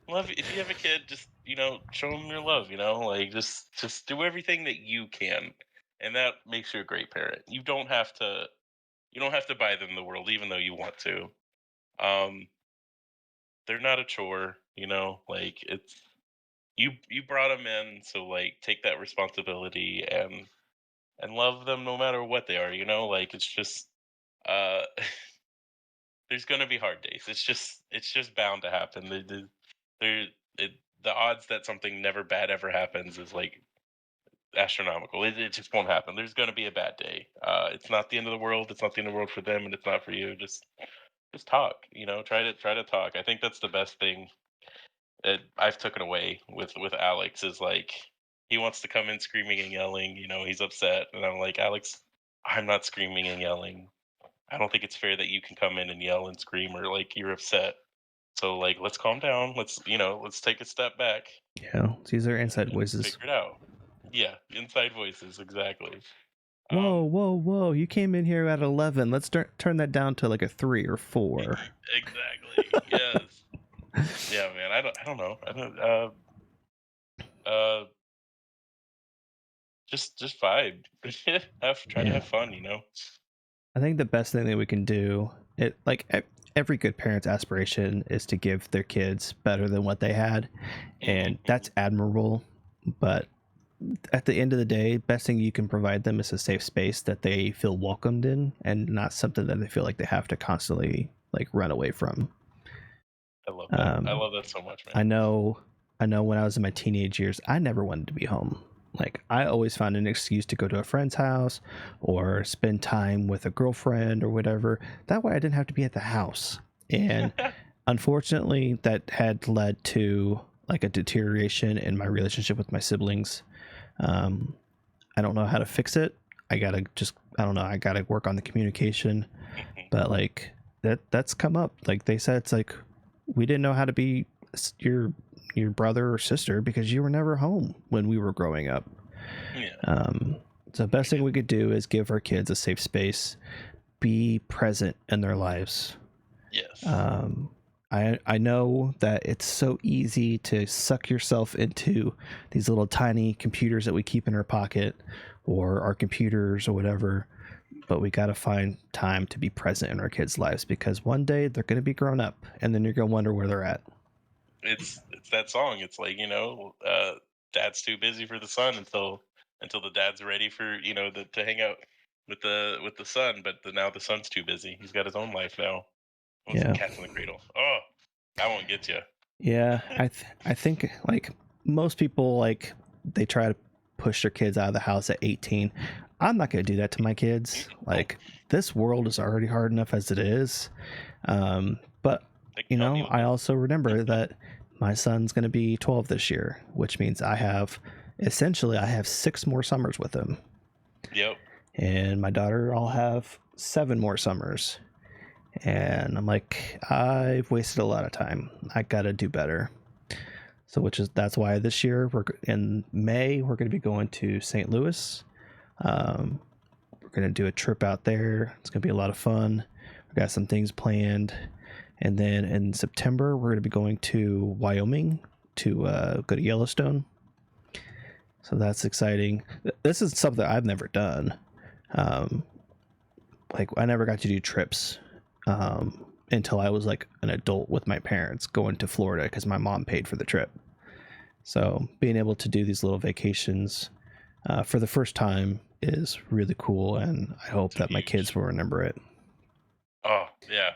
[SPEAKER 2] love if you have a kid, just show them your love. Like just do everything that you can, and that makes you a great parent. You don't have to buy them the world, even though you want to. Um, they're not a chore. Like it's you brought them in, so like take that responsibility and love them no matter what they are. Like it's just uh, there's gonna be hard days. It's just bound to happen. There it, the odds that something never bad ever happens is like astronomical. It just won't happen. There's going to be a bad day. It's not the end of the world. It's not the end of the world for them, and it's not for you. Just talk. Try to talk. I think that's the best thing that I've taken away with Alex is like he wants to come in screaming and yelling. He's upset, and I'm like, Alex, I'm not screaming and yelling. I don't think it's fair that you can come in and yell and scream or like you're upset. So like let's calm down. Let's take a step back
[SPEAKER 1] Yeah, these are inside
[SPEAKER 2] and
[SPEAKER 1] voices.
[SPEAKER 2] figure it out. Yeah, inside voices, exactly.
[SPEAKER 1] Whoa! You came in here at 11. Let's turn that down to like a 3 or 4.
[SPEAKER 2] Exactly. Yes. Yeah, man. I don't know. I don't. Uh. Just vibe. Try to
[SPEAKER 1] Yeah.
[SPEAKER 2] have fun. You know.
[SPEAKER 1] I think the best thing that we can do, every good parent's aspiration is to give their kids better than what they had, and that's admirable. But at the end of the day, best thing you can provide them is a safe space that they feel welcomed in, and not something that they feel like they have to constantly like run away from.
[SPEAKER 2] I love that. I love that so much, man.
[SPEAKER 1] I know, I know. When I was in my teenage years, I never wanted to be home. Like I always found an excuse to go to a friend's house or spend time with a girlfriend or whatever. That way, I didn't have to be at the house. And unfortunately, that had led to like a deterioration in my relationship with my siblings. I don't know how to fix it. I don't know. I gotta work on the communication. But like that's come up. Like they said, it's like we didn't know how to be your brother or sister because you were never home when we were growing up.
[SPEAKER 2] Yeah.
[SPEAKER 1] So the best thing we could do is give our kids a safe space, be present in their lives.
[SPEAKER 2] Yes.
[SPEAKER 1] I know that it's so easy to suck yourself into these little tiny computers that we keep in our pocket or our computers or whatever, but we got to find time to be present in our kids' lives because one day they're going to be grown up and then you're going to wonder where they're at.
[SPEAKER 2] It's that song. It's like, dad's too busy for the son until the dad's ready for, to hang out with the son, but now the son's too busy. He's got his own life now. What's the
[SPEAKER 1] Yeah.
[SPEAKER 2] cat's in the cradle? Oh, that won't get you.
[SPEAKER 1] Yeah, I think like most people like they try to push their kids out of the house at 18. I'm not going to do that to my kids. Like this world is already hard enough as it is. But
[SPEAKER 2] They can help you with
[SPEAKER 1] I
[SPEAKER 2] that.
[SPEAKER 1] also remember that my son's going to be 12 this year, which means I have 6 more summers with him.
[SPEAKER 2] Yep.
[SPEAKER 1] And my daughter, I'll have 7 more summers. And I'm like, I've wasted a lot of time. I gotta do better. So, that's why this year in May we're going to be going to St. Louis. We're going to do a trip out there. It's going to be a lot of fun. We got some things planned, and then in September we're going to be going to Wyoming to go to Yellowstone. So that's exciting. This is something I've never done. Like I never got to do trips until I was like an adult with my parents going to Florida because my mom paid for the trip. So being able to do these little vacations for the first time is really cool, and I hope that my kids will remember it.
[SPEAKER 2] Oh yeah,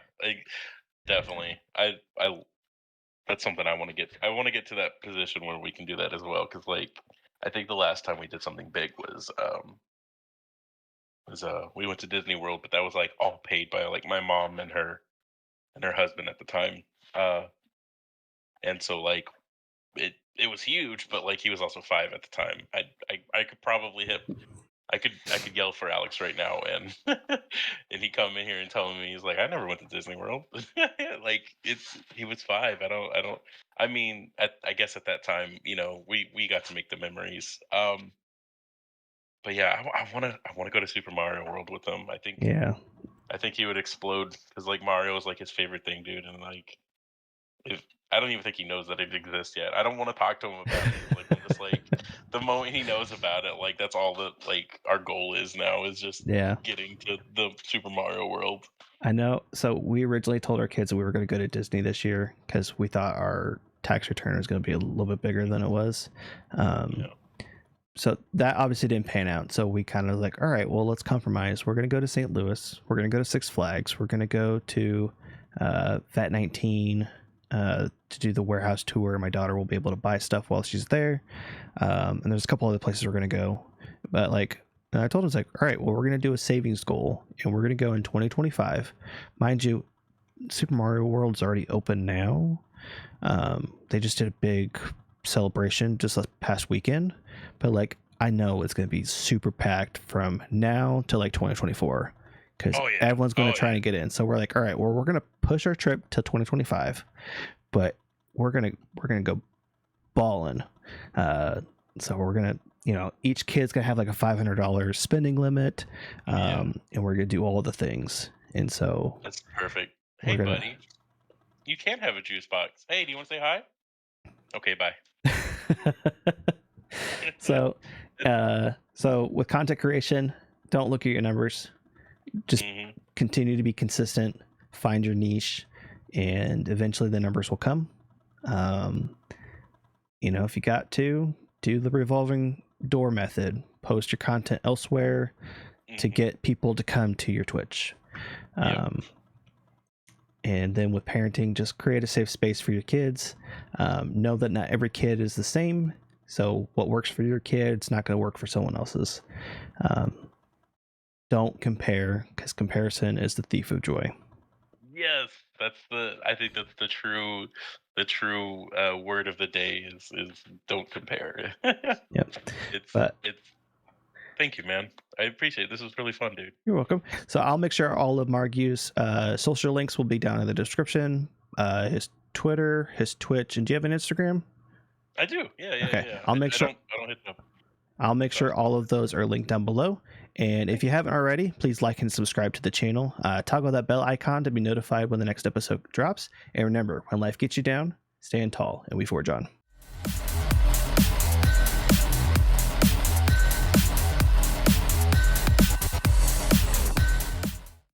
[SPEAKER 2] definitely. I that's something I want to get. I want to get to that position where we can do that as well. Because like, I think the last time we did something big was we went to Disney World, but that was like all paid by like my mom and her husband at the time. And so like it was huge, but like he was also 5 at the time. I could probably hit. I could yell for Alex right now, and and he come in here and tell me he's like, I never went to Disney World. Like he was 5. I don't. I mean, I guess at that time, we got to make the memories. But yeah, I want to go to Super Mario World with him.
[SPEAKER 1] Yeah.
[SPEAKER 2] I think he would explode because like Mario is like his favorite thing, dude, and like if I don't even think he knows that it exists yet. I don't want to talk to him about it. Like I'm just like the moment he knows about it, like that's all that like our goal is now is just
[SPEAKER 1] Yeah.
[SPEAKER 2] getting to the Super Mario World.
[SPEAKER 1] I know. So we originally told our kids that we were going to go to Disney this year because we thought our tax return was going to be a little bit bigger than it was.
[SPEAKER 2] Yeah.
[SPEAKER 1] So that obviously didn't pan out. So we kind of like, all right, well, let's compromise. We're going to go to St. Louis. We're going to go to Six Flags. We're going to go to Vat 19 to do the warehouse tour. My daughter will be able to buy stuff while she's there. And there's a couple other places we're going to go. But like, and I told him, it's like, all right, well, we're going to do a savings goal and we're going to go in 2025. Mind you, Super Mario World's already open now. They just did a big celebration just last past weekend, but like I know it's going to be super packed from now to like 2024 because everyone's going to try and get in. So we're like, all right, well, we're going to push our trip to 2025, but we're going to go balling. So we're going to, each kid's gonna have like a $500 spending limit, and we're gonna do all the things. And so
[SPEAKER 2] That's perfect.
[SPEAKER 1] we're
[SPEAKER 2] Hey,
[SPEAKER 1] gonna.
[SPEAKER 2] buddy, you can have a juice box. Hey, do you want to say hi? Okay, bye.
[SPEAKER 1] So, so with content creation, don't look at your numbers. Just continue to be consistent. Find your niche, and eventually the numbers will come. If you got to do the revolving door method, post your content elsewhere to get people to come to your Twitch. And then with parenting, just create a safe space for your kids. Know that not every kid is the same. So what works for your kid is not going to work for someone else's. Don't compare, because comparison is the thief of joy.
[SPEAKER 2] Yes, I think that's the true word of the day is don't compare.
[SPEAKER 1] Yep.
[SPEAKER 2] It's
[SPEAKER 1] But
[SPEAKER 2] thank you, man. I appreciate it. This was really fun, dude.
[SPEAKER 1] you're welcome. So I'll make sure all of Marrgyew's social links will be down in the description. His Twitter, his Twitch, and do you have an Instagram?
[SPEAKER 2] I do. Yeah.
[SPEAKER 1] Okay. I'll make sure.
[SPEAKER 2] I don't hit them.
[SPEAKER 1] I'll make sure all of those are linked down below. And if you haven't already, please like and subscribe to the channel. Toggle that bell icon to be notified when the next episode drops. And remember, when life gets you down, stand tall and we forge on.